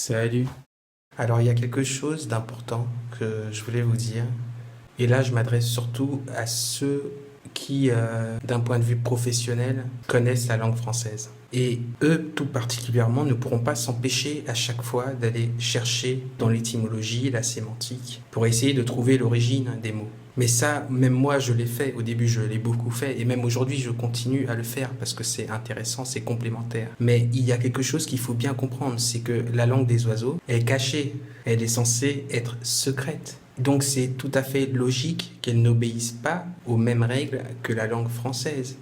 Salut. Alors, il y a quelque chose d'important que je voulais vous dire. Et là, je m'adresse surtout à ceux qui, d'un point de vue professionnel, connaissent la langue française. Et eux, tout particulièrement, ne pourront pas s'empêcher à chaque fois d'aller chercher dans l'étymologie, la sémantique, pour essayer de trouver l'origine des mots. Mais ça, même moi, je l'ai fait. Au début, je l'ai beaucoup fait. Et même aujourd'hui, je continue à le faire parce que c'est intéressant, c'est complémentaire. Mais il y a quelque chose qu'il faut bien comprendre, c'est que la langue des oiseaux est cachée. Elle est censée être secrète. Donc c'est tout à fait logique qu'elle n'obéisse pas aux mêmes règles que la langue française.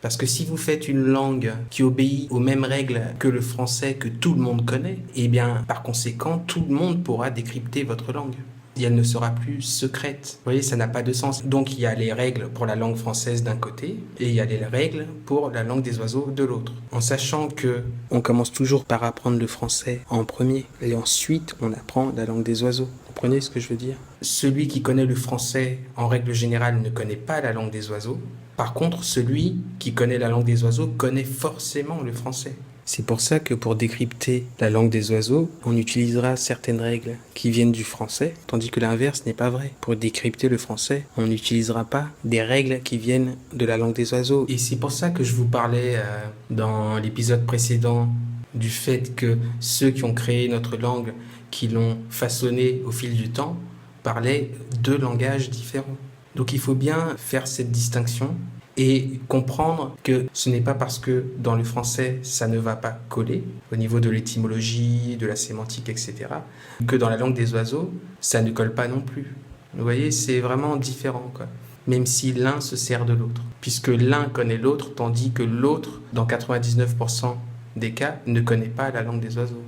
Parce que si vous faites une langue qui obéit aux mêmes règles que le français que tout le monde connaît, eh bien, par conséquent, tout le monde pourra décrypter votre langue. Et elle ne sera plus secrète. Vous voyez, ça n'a pas de sens. Donc il y a les règles pour la langue française d'un côté et il y a les règles pour la langue des oiseaux de l'autre. En sachant que on commence toujours par apprendre le français en premier et ensuite on apprend la langue des oiseaux. Vous comprenez ce que je veux dire? Celui qui connaît le français, en règle générale, ne connaît pas la langue des oiseaux. Par contre, celui qui connaît la langue des oiseaux connaît forcément le français. C'est pour ça que pour décrypter la langue des oiseaux, on utilisera certaines règles qui viennent du français, tandis que l'inverse n'est pas vrai. Pour décrypter le français, on n'utilisera pas des règles qui viennent de la langue des oiseaux. Et c'est pour ça que je vous parlais dans l'épisode précédent du fait que ceux qui ont créé notre langue, qui l'ont façonnée au fil du temps, parlaient deux langages différents. Donc il faut bien faire cette distinction et comprendre que ce n'est pas parce que dans le français ça ne va pas coller au niveau de l'étymologie, de la sémantique, etc., que dans la langue des oiseaux ça ne colle pas non plus. Vous voyez, c'est vraiment différent, quoi. Même si l'un se sert de l'autre, puisque l'un connaît l'autre, tandis que l'autre, dans 99% des cas, ne connaît pas la langue des oiseaux.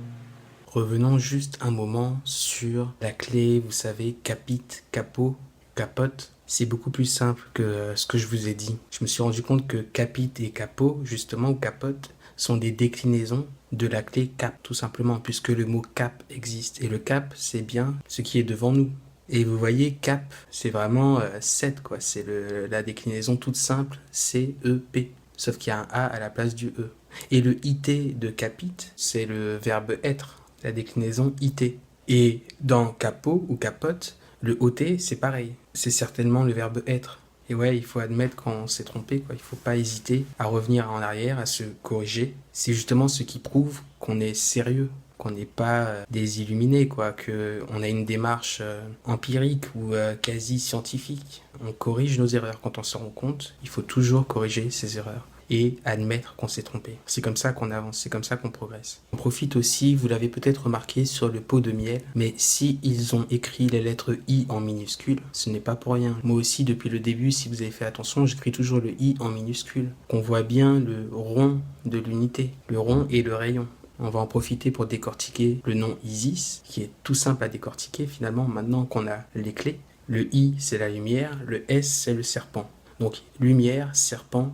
Revenons juste un moment sur la clé, vous savez, capit, capot, capote. C'est beaucoup plus simple que ce que je vous ai dit. Je me suis rendu compte que capit et capot, justement, ou capote, sont des déclinaisons de la clé cap, tout simplement, puisque le mot cap existe. Et le cap, c'est bien ce qui est devant nous. Et vous voyez, cap, c'est vraiment 7, quoi. C'est la déclinaison toute simple, C-E-P. Sauf qu'il y a un A à la place du E. Et le IT de capit, c'est le verbe être, la déclinaison IT. Et dans capot ou capote, le OT, c'est pareil. C'est certainement le verbe être. Et ouais, il faut admettre quand on s'est trompé, quoi. Il faut pas hésiter à revenir en arrière, à se corriger. C'est justement ce qui prouve qu'on est sérieux, qu'on n'est pas des illuminés, quoi, qu'on a une démarche empirique ou quasi scientifique. On corrige nos erreurs. Quand on se rend compte, il faut toujours corriger ses erreurs et admettre qu'on s'est trompé. C'est comme ça qu'on avance, c'est comme ça qu'on progresse. On profite aussi, vous l'avez peut-être remarqué sur le pot de miel, mais si ils ont écrit les lettres I en minuscule, ce n'est pas pour rien. Moi aussi, depuis le début, si vous avez fait attention, j'écris toujours le I en minuscule. Qu'on voit bien le rond de l'unité, le rond et le rayon. On va en profiter pour décortiquer le nom Isis, qui est tout simple à décortiquer finalement, maintenant qu'on a les clés. Le I, c'est la lumière, le S, c'est le serpent. Donc, lumière, serpent,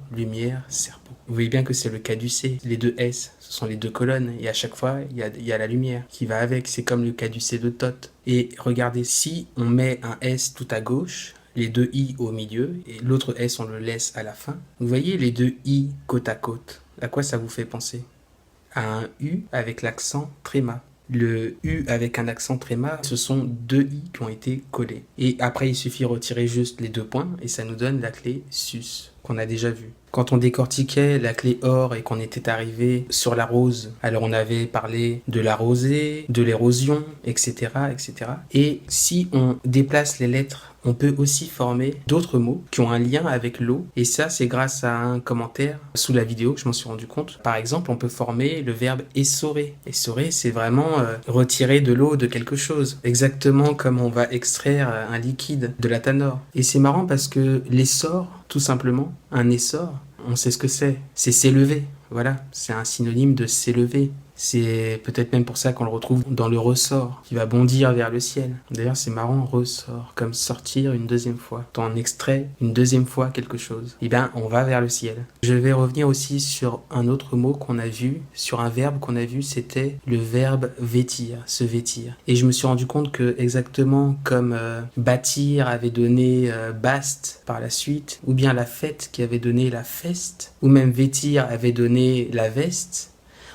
serpent. Vous voyez bien que c'est le caducé. Les deux S, ce sont les deux colonnes. Et à chaque fois, il y a la lumière qui va avec. C'est comme le caducé de Thoth. Et regardez, si on met un S tout à gauche, les deux I au milieu, et l'autre S, on le laisse à la fin. Vous voyez les deux I côte à côte. À quoi ça vous fait penser? À un U avec l'accent tréma. Le U avec un accent tréma, ce sont deux I qui ont été collés. Et après, il suffit de retirer juste les deux points et ça nous donne la clé sus qu'on a déjà vue. Quand on décortiquait la clé or et qu'on était arrivé sur la rose, alors on avait parlé de la rosée, de l'érosion, etc., etc. Et si on déplace les lettres, on peut aussi former d'autres mots qui ont un lien avec l'eau. Et ça, c'est grâce à un commentaire sous la vidéo que je m'en suis rendu compte. Par exemple, on peut former le verbe essorer. Essorer, c'est vraiment retirer de l'eau de quelque chose. Exactement comme on va extraire un liquide de la tanure. Et c'est marrant parce que l'essor, tout simplement, un essor, on sait ce que c'est. C'est s'élever. Voilà, c'est un synonyme de s'élever. C'est peut-être même pour ça qu'on le retrouve dans le ressort, qui va bondir vers le ciel. D'ailleurs, c'est marrant, ressort, comme sortir une deuxième fois. Quand on extrait une deuxième fois quelque chose, eh bien, on va vers le ciel. Je vais revenir aussi sur un autre mot qu'on a vu, sur un verbe qu'on a vu, c'était le verbe vêtir, se vêtir. Et je me suis rendu compte que exactement comme bâtir avait donné baste par la suite, ou bien la fête qui avait donné la feste, ou même vêtir avait donné la veste,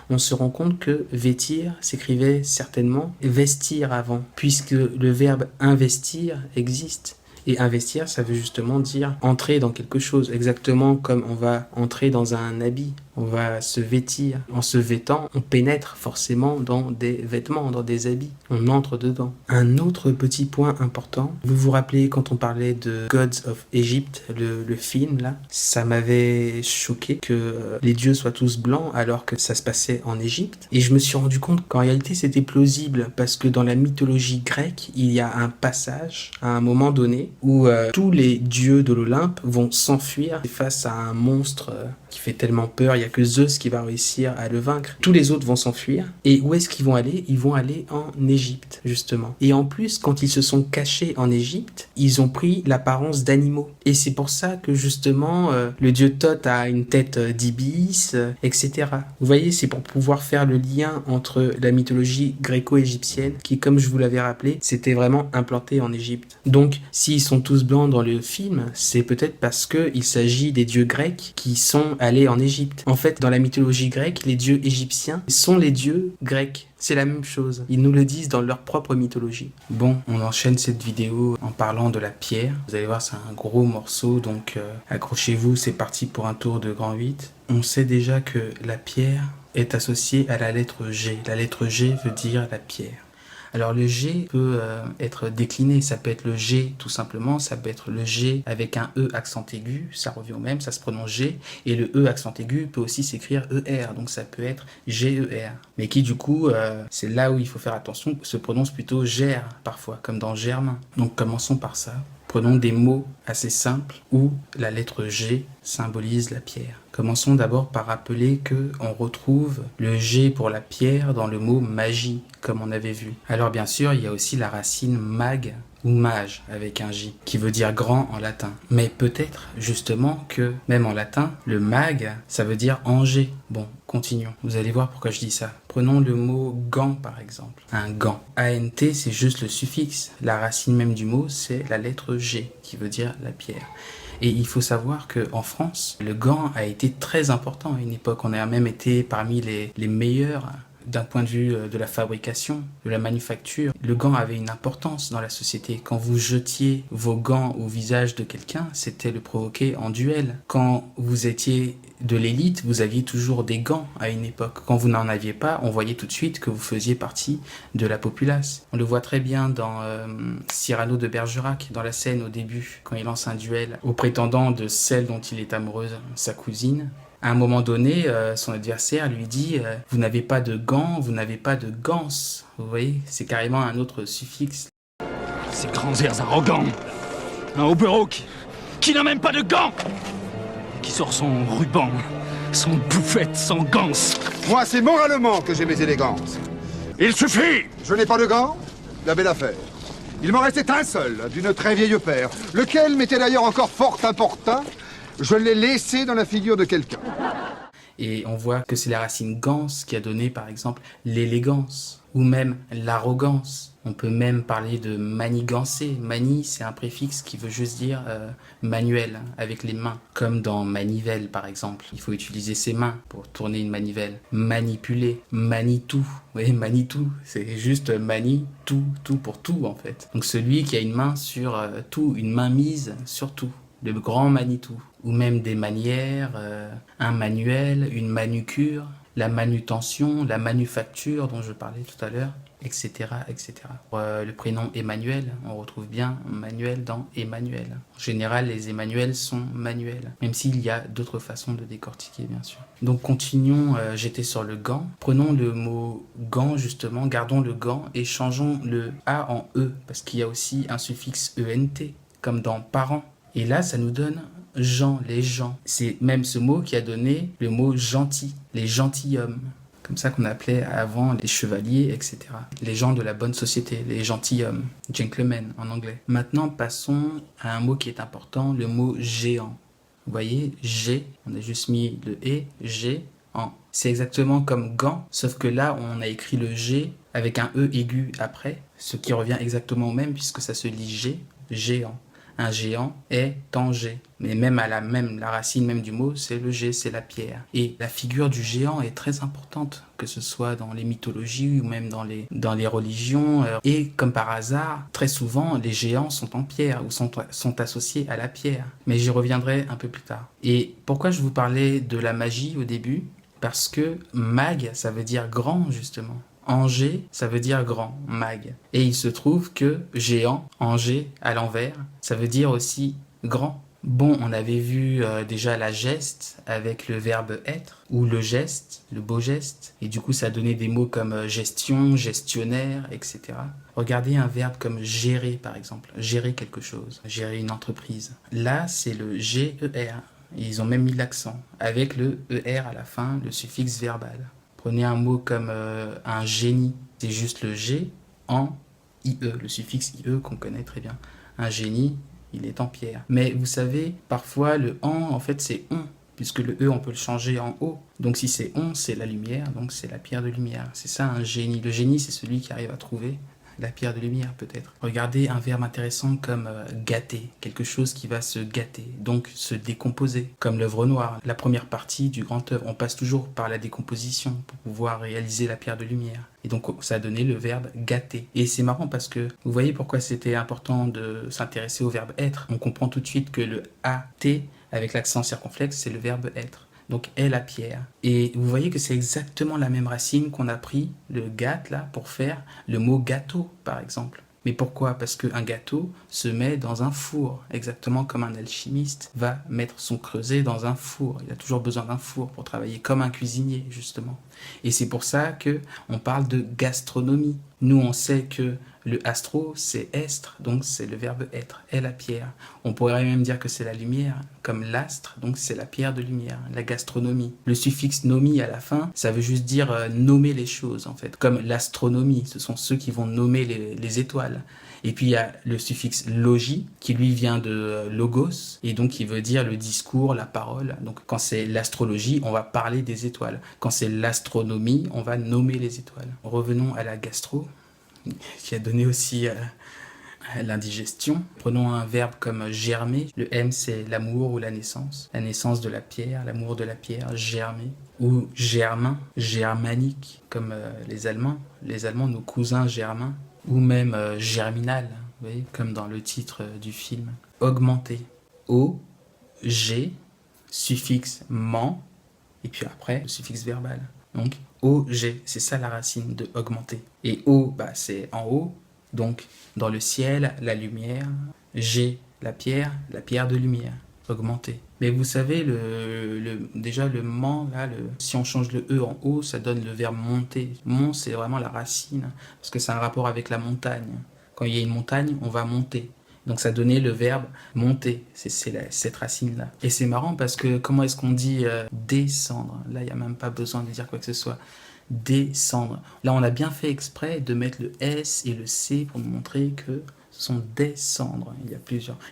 on se rend compte que vêtir s'écrivait certainement vestir avant, puisque le verbe investir existe. Et investir, ça veut justement dire entrer dans quelque chose, exactement comme on va entrer dans un habit. On va se vêtir. En se vêtant, on pénètre forcément dans des vêtements, dans des habits. On entre dedans. Un autre petit point important, vous vous rappelez quand on parlait de Gods of Egypt, le film là, ça m'avait choqué que les dieux soient tous blancs alors que ça se passait en Égypte. Et je me suis rendu compte qu'en réalité c'était plausible parce que dans la mythologie grecque, il y a un passage à un moment donné où tous les dieux de l'Olympe vont s'enfuir face à un monstre qui fait tellement peur, il n'y a que Zeus qui va réussir à le vaincre. Tous les autres vont s'enfuir. Et où est-ce qu'ils vont aller? Ils vont aller en Égypte, justement. Et en plus, quand ils se sont cachés en Égypte, ils ont pris l'apparence d'animaux. Et c'est pour ça que, justement, le dieu Thoth a une tête d'ibis, etc. Vous voyez, c'est pour pouvoir faire le lien entre la mythologie gréco-égyptienne, qui, comme je vous l'avais rappelé, s'était vraiment implantée en Égypte. Donc, s'ils sont tous blancs dans le film, c'est peut-être parce qu'il s'agit des dieux grecs qui sont allés en Égypte. En fait, dans la mythologie grecque, les dieux égyptiens sont les dieux grecs. C'est la même chose. Ils nous le disent dans leur propre mythologie. Bon, on enchaîne cette vidéo en parlant de la pierre. Vous allez voir, c'est un gros morceau, donc accrochez-vous, c'est parti pour un tour de grand 8. On sait déjà que la pierre est associée à la lettre G. La lettre G veut dire la pierre. Alors le G peut être décliné, ça peut être le G tout simplement, ça peut être le G avec un E accent aigu, ça revient au même, ça se prononce G, et le E accent aigu peut aussi s'écrire ER, donc ça peut être GER, mais qui du coup, c'est là où il faut faire attention, se prononce plutôt GER parfois, comme dans Germain. Donc commençons par ça. Prenons des mots assez simples où la lettre G symbolise la pierre. Commençons d'abord par rappeler que on retrouve le G pour la pierre dans le mot magie, comme on avait vu. Alors bien sûr, il y a aussi la racine mag ou mage avec un J, qui veut dire grand en latin. Mais peut-être justement que, même en latin, le mag, ça veut dire Angers. Bon, continuons. Vous allez voir pourquoi je dis ça. Prenons le mot gant par exemple. Un gant. ANT, c'est juste le suffixe. La racine même du mot, c'est la lettre G, qui veut dire la pierre. Et il faut savoir qu'en France, le gant a été très important à une époque. On a même été parmi les meilleurs d'un point de vue de la fabrication, de la manufacture. Le gant avait une importance dans la société. Quand vous jetiez vos gants au visage de quelqu'un, c'était le provoquer en duel. Quand vous étiez de l'élite, vous aviez toujours des gants à une époque. Quand vous n'en aviez pas, on voyait tout de suite que vous faisiez partie de la populace. On le voit très bien dans Cyrano de Bergerac, dans la scène au début, quand il lance un duel au prétendant de celle dont il est amoureuse, sa cousine. À un moment donné, son adversaire lui dit « Vous n'avez pas de gants, vous n'avez pas de gants ». Vous voyez, c'est carrément un autre suffixe. Ces grands airs arrogants. Un hobereau qui n'a même pas de gants. Qui sort son ruban, son bouffette, son gants. Moi, c'est moralement que j'ai mes élégances. Il suffit! Je n'ai pas de gants? La belle affaire. Il m'en restait un seul, d'une très vieille paire, lequel m'était d'ailleurs encore fort importun. Je l'ai laissé dans la figure de quelqu'un. Et on voit que c'est la racine gans qui a donné, par exemple, l'élégance ou même l'arrogance. On peut même parler de manigancer. Mani, c'est un préfixe qui veut juste dire manuel, avec les mains. Comme dans manivelle, par exemple. Il faut utiliser ses mains pour tourner une manivelle. Manipuler, Manitou. Oui, Manitou, c'est juste mani, tout pour tout, en fait. Donc celui qui a une main sur tout, une main mise sur tout. Le grand Manitou, ou même des manières, un manuel, une manucure, la manutention, la manufacture dont je parlais tout à l'heure, etc. etc. Le prénom Emmanuel, on retrouve bien Manuel dans Emmanuel. En général, les Emmanuels sont manuels, même s'il y a d'autres façons de décortiquer, bien sûr. Donc continuons, j'étais sur le gant. Prenons le mot gant, justement, gardons le gant et changeons le A en E, parce qu'il y a aussi un suffixe ENT, comme dans parent. Et là, ça nous donne gens, les gens. C'est même ce mot qui a donné le mot gentil, les gentilshommes. Comme ça qu'on appelait avant les chevaliers, etc. Les gens de la bonne société, les gentilshommes, gentlemen en anglais. Maintenant, passons à un mot qui est important, le mot géant. Vous voyez, G, on a juste mis le E, G, en. C'est exactement comme gant, sauf que là, on a écrit le G avec un E aigu après, ce qui revient exactement au même puisque ça se lit G, géant. Un géant est en G. Mais même la racine même du mot, c'est le G, c'est la pierre. Et la figure du géant est très importante, que ce soit dans les mythologies ou même dans les religions. Et comme par hasard, très souvent, les géants sont en pierre ou sont associés à la pierre. Mais j'y reviendrai un peu plus tard. Et pourquoi je vous parlais de la magie au début ? Parce que mag, ça veut dire grand, justement. Angers, ça veut dire grand, mag. Et il se trouve que géant, Angers, à l'envers, ça veut dire aussi grand. Bon, on avait vu déjà la geste avec le verbe être, ou le geste, le beau geste, et du coup ça donnait des mots comme gestion, gestionnaire, etc. Regardez un verbe comme gérer par exemple, gérer quelque chose, gérer une entreprise. Là, c'est le GER, ils ont même mis l'accent, avec le ER à la fin, le suffixe verbal. Prenez un mot comme un génie, c'est juste le G en IE, le suffixe IE qu'on connaît très bien. Un génie, il est en pierre. Mais vous savez, parfois le en fait c'est on, puisque le E on peut le changer en O. Donc si c'est on, c'est la lumière, donc c'est la pierre de lumière. C'est ça un génie. Le génie, c'est celui qui arrive à trouver la pierre de lumière peut-être. Regardez un verbe intéressant comme gâter, quelque chose qui va se gâter, donc se décomposer, comme l'œuvre noire. La première partie du grand œuvre, on passe toujours par la décomposition pour pouvoir réaliser la pierre de lumière. Et donc ça a donné le verbe gâter. Et c'est marrant parce que vous voyez pourquoi c'était important de s'intéresser au verbe être. On comprend tout de suite que le AT avec l'accent circonflexe, c'est le verbe être. Donc est la pierre. Et vous voyez que c'est exactement la même racine qu'on a pris, le gâte là, pour faire le mot gâteau par exemple. Mais pourquoi ? Parce qu'un gâteau se met dans un four, exactement comme un alchimiste va mettre son creuset dans un four. Il a toujours besoin d'un four pour travailler, comme un cuisinier justement. Et c'est pour ça qu'on parle de gastronomie. Nous, on sait que le astro, c'est estre, donc c'est le verbe être, est la pierre. On pourrait même dire que c'est la lumière, comme l'astre, donc c'est la pierre de lumière, la gastronomie. Le suffixe nomi à la fin, ça veut juste dire nommer les choses en fait, comme l'astronomie, ce sont ceux qui vont nommer les étoiles. Et puis il y a le suffixe logi qui lui vient de logos et donc qui veut dire le discours, la parole. Donc quand c'est l'astrologie, on va parler des étoiles. Quand c'est l'astronomie, on va nommer les étoiles. Revenons à la gastro qui a donné aussi l'indigestion. Prenons un verbe comme germer. Le M, c'est l'amour ou la naissance de la pierre, l'amour de la pierre, germer. Ou germain, germanique, comme les Allemands, nos cousins germains. Ou même germinal, vous voyez, comme dans le titre du film. Augmenter. O, G, suffixe man, et puis après, le suffixe verbal. Donc, O-G, c'est ça la racine de augmenter. Et O, c'est en haut, donc dans le ciel, la lumière. G, la pierre de lumière. Augmenter. Mais vous savez, déjà le man, là, si on change le E en O, ça donne le verbe monter. Mont, c'est vraiment la racine, parce que c'est un rapport avec la montagne. Quand il y a une montagne, on va monter. Donc ça donnait le verbe monter, c'est cette racine-là. Et c'est marrant parce que comment est-ce qu'on dit descendre ? Là, il n'y a même pas besoin de dire quoi que ce soit. Descendre. Là, on a bien fait exprès de mettre le S et le C pour nous montrer que ce sont des cendres. Il y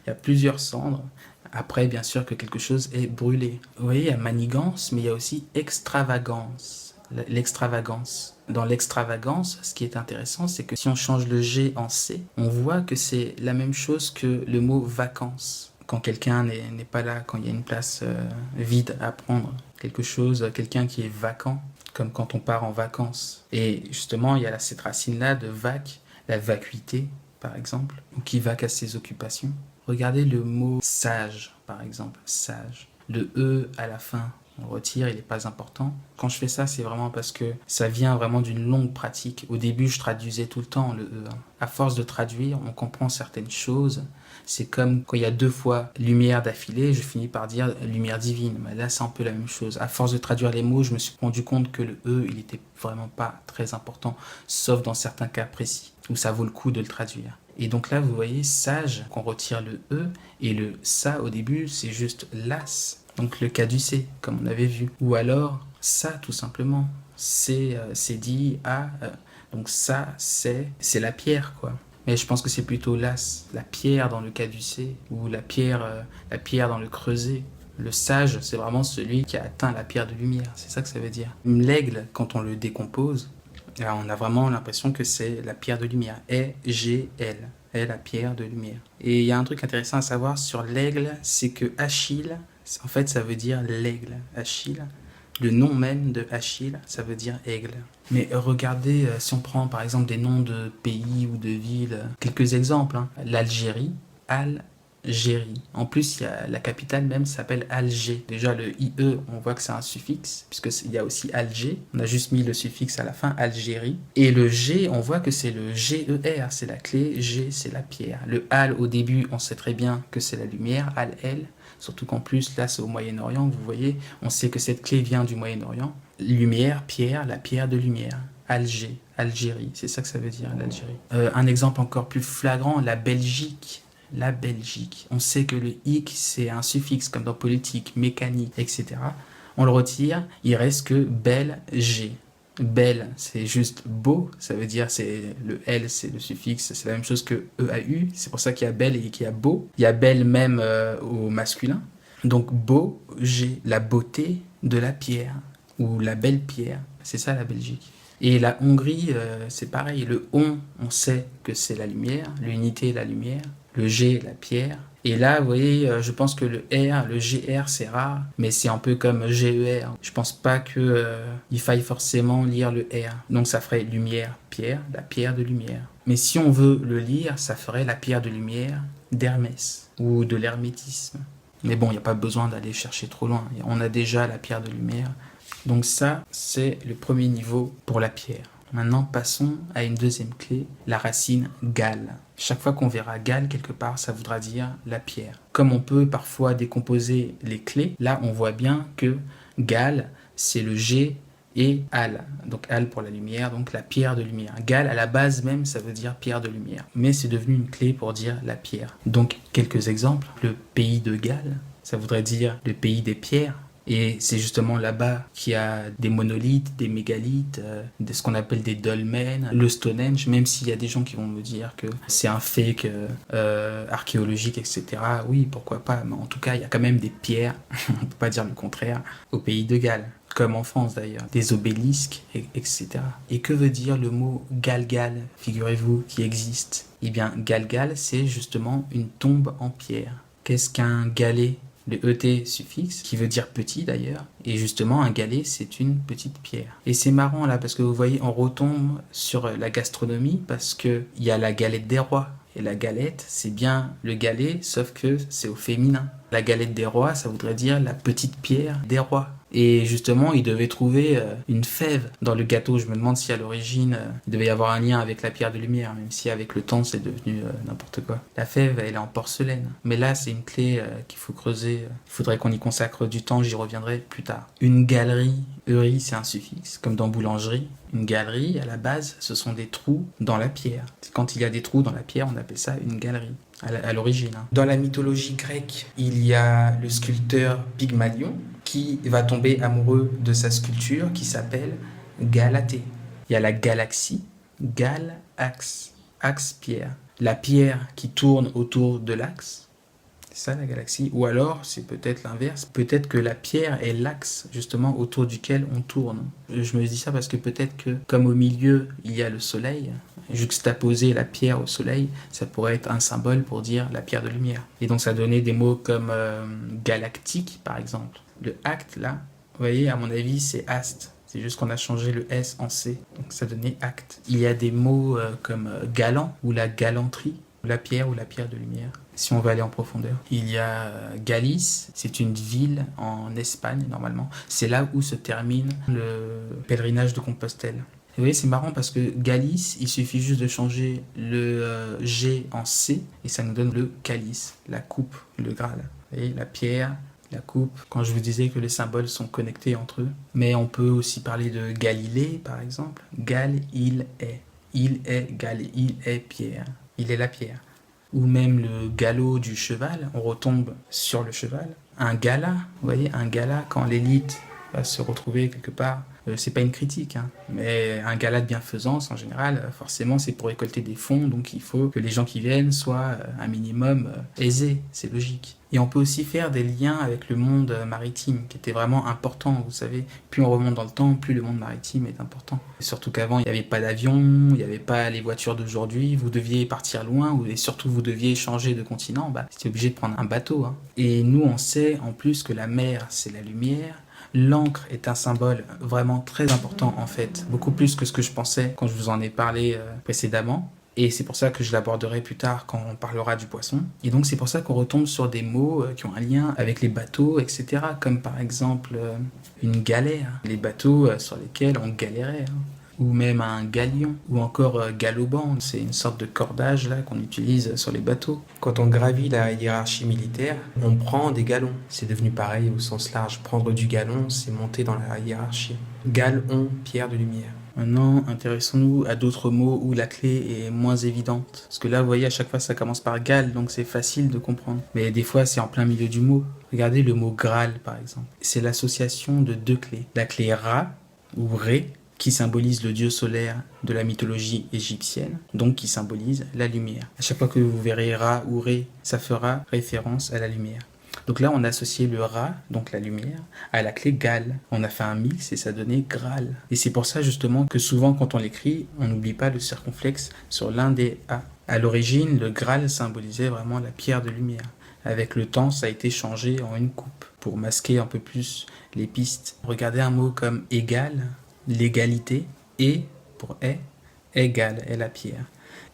a plusieurs cendres. Après, bien sûr que quelque chose est brûlé. Vous voyez, il y a manigance, mais il y a aussi extravagance. L'extravagance. Dans l'extravagance, ce qui est intéressant, c'est que si on change le G en C, on voit que c'est la même chose que le mot vacances. Quand quelqu'un n'est pas là, quand il y a une place vide à prendre, quelqu'un qui est vacant, comme quand on part en vacances. Et justement, il y a cette racine-là de vac, la vacuité, par exemple, ou qui vaque à ses occupations. Regardez le mot sage, par exemple, sage. Le E à la fin, on le retire, il n'est pas important. Quand je fais ça, c'est vraiment parce que ça vient vraiment d'une longue pratique. Au début, je traduisais tout le temps le E. À force de traduire, on comprend certaines choses. C'est comme quand il y a 2 fois lumière d'affilée, je finis par dire lumière divine. Mais là, c'est un peu la même chose. À force de traduire les mots, je me suis rendu compte que le E, il n'était vraiment pas très important, sauf dans certains cas précis, où ça vaut le coup de le traduire. Et donc là, vous voyez, sage, qu'on retire le E, et le ça, au début, c'est juste las. Donc le caducé, comme on avait vu. Ou alors, ça, tout simplement. C'est dit à... donc ça, c'est la pierre, quoi. Mais je pense que c'est plutôt las, la pierre dans le caducé, ou la pierre dans le creuset. Le sage, c'est vraiment celui qui a atteint la pierre de lumière. C'est ça que ça veut dire. L'aigle, quand on le décompose, là, on a vraiment l'impression que c'est la pierre de lumière. E-G-L. est la pierre de lumière. Et il y a un truc intéressant à savoir sur l'aigle, c'est que Achille, en fait, ça veut dire l'aigle. Achille, le nom même de Achille, ça veut dire aigle. Mais regardez, si on prend par exemple des noms de pays ou de villes, quelques exemples, hein. L'Algérie, Algérie. En plus, la capitale même s'appelle Alger. Déjà, le IE, on voit que c'est un suffixe, puisqu'il y a aussi Alger. On a juste mis le suffixe à la fin, Algérie. Et le G, on voit que c'est le GER, c'est la clé, G, c'est la pierre. Le Al, au début, on sait très bien que c'est la lumière, Al-El. Surtout qu'en plus, là, c'est au Moyen-Orient, vous voyez, on sait que cette clé vient du Moyen-Orient. Lumière, pierre, la pierre de lumière. Alger, Algérie, c'est ça que ça veut dire, l'Algérie. Un exemple encore plus flagrant, la Belgique. La Belgique. On sait que le hic, c'est un suffixe, comme dans politique, mécanique, etc. On le retire, il reste que Belge. Bel, c'est juste beau, ça veut dire, c'est le L, c'est le suffixe, c'est la même chose que EAU, c'est pour ça qu'il y a belle et qu'il y a beau. Il y a belle même au masculin. Donc beau, G, la beauté de la pierre, ou la belle pierre, c'est ça la Belgique. Et la Hongrie, c'est pareil, le on sait que c'est la lumière, l'unité, la lumière, le G, la pierre. Et là, vous voyez, je pense que le R, le GR, c'est rare, mais c'est un peu comme GER. Je pense pas que il faille forcément lire le R. Donc ça ferait lumière, pierre, la pierre de lumière. Mais si on veut le lire, ça ferait la pierre de lumière d'Hermès ou de l'hermétisme. Mais bon, il n'y a pas besoin d'aller chercher trop loin. On a déjà la pierre de lumière. Donc ça, c'est le premier niveau pour la pierre. Maintenant, passons à une deuxième clé, la racine Gal. Chaque fois qu'on verra Gal quelque part, ça voudra dire la pierre. Comme on peut parfois décomposer les clés, là on voit bien que Gal, c'est le G et Al. Donc Al pour la lumière, donc la pierre de lumière. Gal, à la base même, ça veut dire pierre de lumière. Mais c'est devenu une clé pour dire la pierre. Donc quelques exemples. Le pays de Gal, ça voudrait dire le pays des pierres. Et c'est justement là-bas qu'il y a des monolithes, des mégalithes, ce qu'on appelle des dolmens, le Stonehenge, même s'il y a des gens qui vont me dire que c'est un fake archéologique, etc. Oui, pourquoi pas, mais en tout cas, il y a quand même des pierres, on ne peut pas dire le contraire, au pays de Galles, comme en France d'ailleurs, des obélisques, etc. Et que veut dire le mot Galgal, figurez-vous, qui existe? Eh bien, Galgal, c'est justement une tombe en pierre. Qu'est-ce qu'un galet? Le ET suffixe, qui veut dire petit d'ailleurs, et justement un galet c'est une petite pierre. Et c'est marrant là parce que vous voyez on retombe sur la gastronomie parce que il y a la galette des rois, et la galette c'est bien le galet sauf que c'est au féminin. La galette des rois ça voudrait dire la petite pierre des rois. Et justement, il devait trouver une fève dans le gâteau. Je me demande si à l'origine, il devait y avoir un lien avec la pierre de lumière, même si avec le temps, c'est devenu n'importe quoi. La fève, elle est en porcelaine. Mais là, c'est une clé qu'il faut creuser. Il faudrait qu'on y consacre du temps, j'y reviendrai plus tard. Une galerie, eurie, c'est un suffixe, comme dans boulangerie. Une galerie, à la base, ce sont des trous dans la pierre. Quand il y a des trous dans la pierre, on appelle ça une galerie. À l'origine. Dans la mythologie grecque, il y a le sculpteur Pygmalion qui va tomber amoureux de sa sculpture qui s'appelle Galatée. Il y a la galaxie, Gal-axe, axe-pierre. La pierre qui tourne autour de l'axe, c'est ça la galaxie. Ou alors, c'est peut-être l'inverse. Peut-être que la pierre est l'axe justement autour duquel on tourne. Je me dis ça parce que peut-être que comme au milieu, il y a le soleil, juxtaposer la pierre au soleil, ça pourrait être un symbole pour dire la pierre de lumière. Et donc ça donnait des mots comme galactique par exemple. Le acte là, vous voyez, à mon avis c'est aste. C'est juste qu'on a changé le S en C, donc ça donnait acte. Il y a des mots comme galant ou la galanterie, la pierre ou la pierre de lumière. Si on va aller en profondeur. Il y a Galice, c'est une ville en Espagne normalement. C'est là où se termine le pèlerinage de Compostelle. Vous voyez, c'est marrant parce que Galice, il suffit juste de changer le G en C et ça nous donne le calice, la coupe, le Graal. Vous voyez, la pierre, la coupe, quand je vous disais que les symboles sont connectés entre eux. Mais on peut aussi parler de Galilée, par exemple. Gal, il est. Il est Galilée, il est pierre. Il est la pierre. Ou même le galop du cheval, on retombe sur le cheval. Un gala, vous voyez, un gala, quand l'élite va se retrouver quelque part C'est pas une critique, hein. Mais un gala de bienfaisance, en général, forcément, c'est pour récolter des fonds, donc il faut que les gens qui viennent soient un minimum aisés, c'est logique. Et on peut aussi faire des liens avec le monde maritime, qui était vraiment important, vous savez. Plus on remonte dans le temps, plus le monde maritime est important. Et surtout qu'avant, il n'y avait pas d'avion, il n'y avait pas les voitures d'aujourd'hui, vous deviez partir loin, et surtout vous deviez changer de continent, bah, c'était obligé de prendre un bateau, hein. Et nous, on sait en plus que la mer, c'est la lumière. L'encre est un symbole vraiment très important en fait, beaucoup plus que ce que je pensais quand je vous en ai parlé précédemment. Et c'est pour ça que je l'aborderai plus tard quand on parlera du poisson. Et donc c'est pour ça qu'on retombe sur des mots qui ont un lien avec les bateaux, etc. Comme par exemple une galère, les bateaux sur lesquels on galérait, hein. Ou même un galion, ou encore galoband, c'est une sorte de cordage là qu'on utilise sur les bateaux. Quand on gravit la hiérarchie militaire, on prend des galons. C'est devenu pareil au sens large. Prendre du galon, c'est monter dans la hiérarchie. Galon, pierre de lumière. Maintenant, intéressons-nous à d'autres mots où la clé est moins évidente. Parce que là, vous voyez, à chaque fois, ça commence par gal, donc c'est facile de comprendre. Mais des fois, c'est en plein milieu du mot. Regardez le mot Graal, par exemple. C'est l'association de deux clés. La clé Ra, ou Ré, qui symbolise le dieu solaire de la mythologie égyptienne, donc qui symbolise la lumière. À chaque fois que vous verrez Ra ou Ré, ça fera référence à la lumière. Donc là, on a associé le Ra, donc la lumière, à la clé Gal. On a fait un mix et ça donnait Graal. Et c'est pour ça justement que souvent quand on l'écrit, on n'oublie pas le circonflexe sur l'un des A. À l'origine, le Graal symbolisait vraiment la pierre de lumière. Avec le temps, ça a été changé en une coupe pour masquer un peu plus les pistes. Regardez un mot comme égal, l'égalité, et pour égal est la pierre.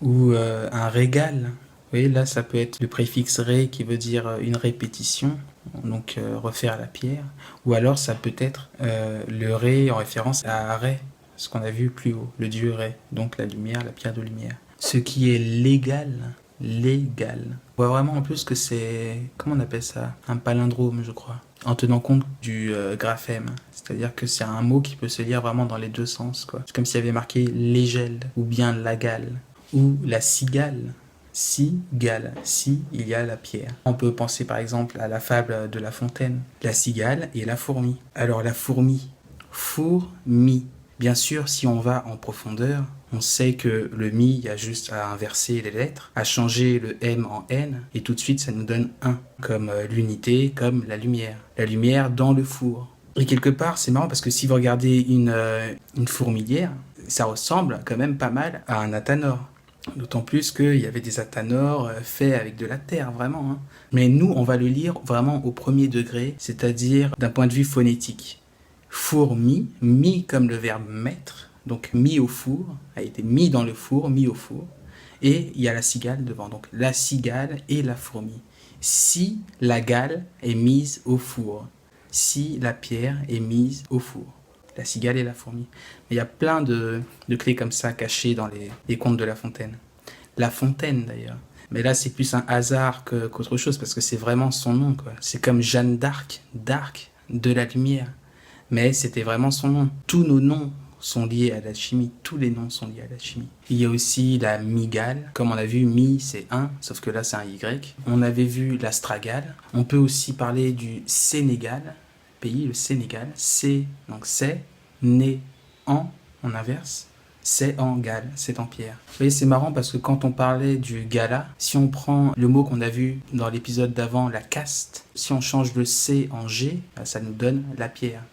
Ou un régal. Vous voyez, là, ça peut être le préfixe ré qui veut dire une répétition, donc refaire la pierre. Ou alors, ça peut être le ré en référence à Ré, ce qu'on a vu plus haut, le dieu Ré, donc la lumière, la pierre de lumière. Ce qui est légal. On voit vraiment en plus que c'est, comment on appelle ça, un palindrome, je crois, en tenant compte du graphème. C'est-à-dire que c'est un mot qui peut se lire vraiment dans les deux sens, quoi. C'est comme s'il y avait marqué légel, ou bien la gale, ou la cigale. Cigale, si il y a la pierre. On peut penser par exemple à la fable de La Fontaine, la cigale et la fourmi. Alors la fourmi, fourmi. Bien sûr, si on va en profondeur, on sait que le mi, il y a juste à inverser les lettres, à changer le M en N, et tout de suite ça nous donne 1, comme l'unité, comme la lumière dans le four. Et quelque part, c'est marrant parce que si vous regardez une fourmilière, ça ressemble quand même pas mal à un athanor. D'autant plus qu'il y avait des athanors faits avec de la terre, vraiment, hein. Mais nous, on va le lire vraiment au premier degré, c'est-à-dire d'un point de vue phonétique. Fourmi, mis comme le verbe mettre, donc mis au four, a été mis dans le four, mis au four. Et il y a la cigale devant, donc la cigale et la fourmi. Si la gale est mise au four, si la pierre est mise au four. La cigale et la fourmi. Mais il y a plein de clés comme ça cachées dans les contes de La Fontaine. La Fontaine d'ailleurs. Mais là c'est plus un hasard qu'autre chose parce que c'est vraiment son nom, quoi. C'est comme Jeanne d'Arc, d'Arc, de la lumière. Mais c'était vraiment son nom. Tous nos noms sont liés à la chimie. Tous les noms sont liés à la chimie. Il y a aussi la migale. Comme on a vu, mi c'est 1, sauf que là c'est un Y. On avait vu l'astragale. On peut aussi parler du Sénégal. Pays, le Sénégal, c'est, donc c'est, né, en, on inverse, c'est en gal, c'est en pierre. Vous voyez, c'est marrant parce que quand on parlait du gala, si on prend le mot qu'on a vu dans l'épisode d'avant, la caste, si on change le C en G, ça nous donne la pierre.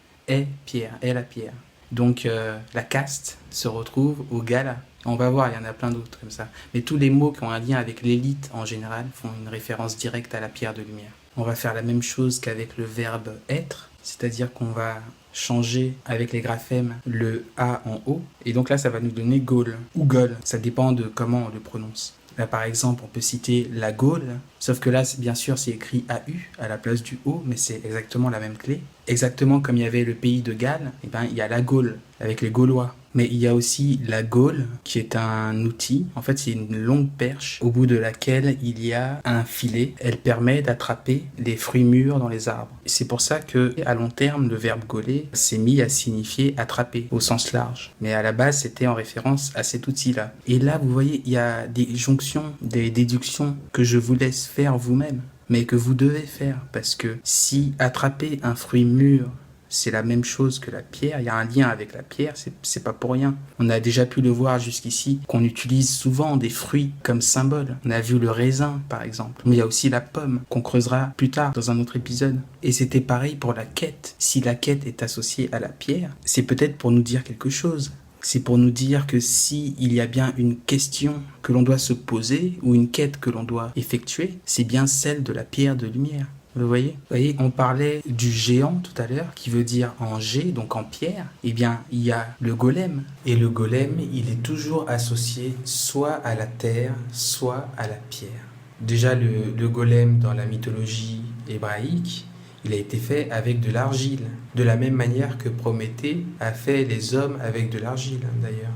Pierre, est la pierre. Donc la caste se retrouve au gala. On va voir, il y en a plein d'autres comme ça. Mais tous les mots qui ont un lien avec l'élite en général font une référence directe à la pierre de lumière. On va faire la même chose qu'avec le verbe être. C'est-à-dire qu'on va changer avec les graphèmes le A en O. Et donc là, ça va nous donner Gaule ou Gaule. Ça dépend de comment on le prononce. Là, par exemple, on peut citer la Gaule. Sauf que là, bien sûr, c'est écrit AU à la place du O, mais c'est exactement la même clé. Exactement comme il y avait le pays de Galles, eh ben, il y a la Gaule avec les Gaulois. Mais il y a aussi la gaule, qui est un outil. En fait, c'est une longue perche au bout de laquelle il y a un filet. Elle permet d'attraper les fruits mûrs dans les arbres. Et c'est pour ça que, à long terme, le verbe gauler s'est mis à signifier attraper au sens large. Mais à la base, c'était en référence à cet outil-là. Et là, vous voyez, il y a des jonctions, des déductions que je vous laisse faire vous-même, mais que vous devez faire. Parce que si attraper un fruit mûr c'est la même chose que la pierre, il y a un lien avec la pierre, c'est pas pour rien. On a déjà pu le voir jusqu'ici, qu'on utilise souvent des fruits comme symbole. On a vu le raisin, par exemple. Mais il y a aussi la pomme, qu'on creusera plus tard dans un autre épisode. Et c'était pareil pour la quête. Si la quête est associée à la pierre, c'est peut-être pour nous dire quelque chose. C'est pour nous dire que si il y a bien une question que l'on doit se poser ou une quête que l'on doit effectuer, c'est bien celle de la pierre de lumière. Vous voyez, on parlait du géant tout à l'heure, qui veut dire en G, donc en pierre. Eh bien, il y a le golem. Et le golem, il est toujours associé soit à la terre, soit à la pierre. Déjà, le golem dans la mythologie hébraïque, il a été fait avec de l'argile. De la même manière que Prométhée a fait les hommes avec de l'argile, d'ailleurs.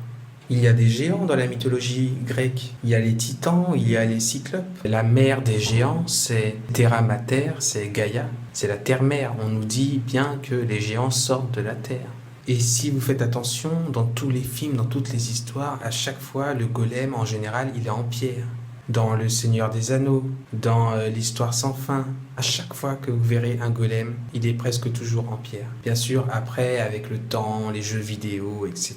Il y a des géants dans la mythologie grecque. Il y a les titans, il y a les cyclopes. La mère des géants, c'est Terra Mater, c'est Gaïa. C'est la terre-mère. On nous dit bien que les géants sortent de la terre. Et si vous faites attention, dans tous les films, dans toutes les histoires, à chaque fois, le golem, en général, il est en pierre. Dans Le Seigneur des Anneaux, dans l'Histoire sans fin, à chaque fois que vous verrez un golem, il est presque toujours en pierre. Bien sûr, après, avec le temps, les jeux vidéo, etc.,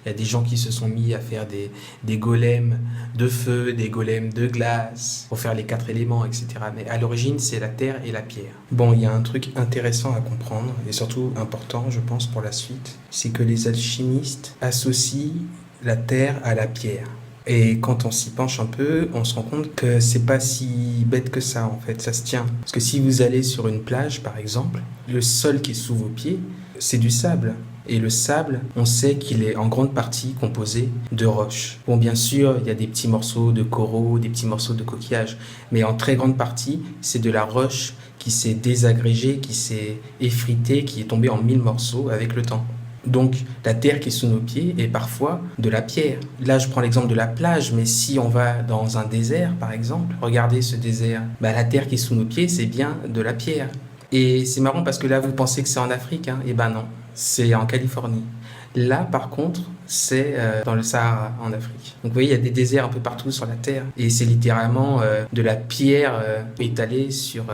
il y a des gens qui se sont mis à faire des golems de feu, des golems de glace, pour faire les 4 éléments, etc. Mais à l'origine, c'est la terre et la pierre. Bon, il y a un truc intéressant à comprendre, et surtout important, je pense, pour la suite, c'est que les alchimistes associent la terre à la pierre. Et quand on s'y penche un peu, on se rend compte que c'est pas si bête que ça, en fait, ça se tient. Parce que si vous allez sur une plage, par exemple, le sol qui est sous vos pieds, c'est du sable. Et le sable, on sait qu'il est en grande partie composé de roches. Bon, bien sûr, il y a des petits morceaux de coraux, des petits morceaux de coquillages, mais en très grande partie, c'est de la roche qui s'est désagrégée, qui s'est effritée, qui est tombée en 1000 morceaux avec le temps. Donc, la terre qui est sous nos pieds est parfois de la pierre. Là, je prends l'exemple de la plage, mais si on va dans un désert, par exemple, regardez ce désert, la terre qui est sous nos pieds, c'est bien de la pierre. Et c'est marrant parce que là, vous pensez que c'est en Afrique, hein? Eh ben non, c'est en Californie. Là, par contre, c'est dans le Sahara, en Afrique. Donc, vous voyez, il y a des déserts un peu partout sur la Terre. Et c'est littéralement de la pierre étalée sur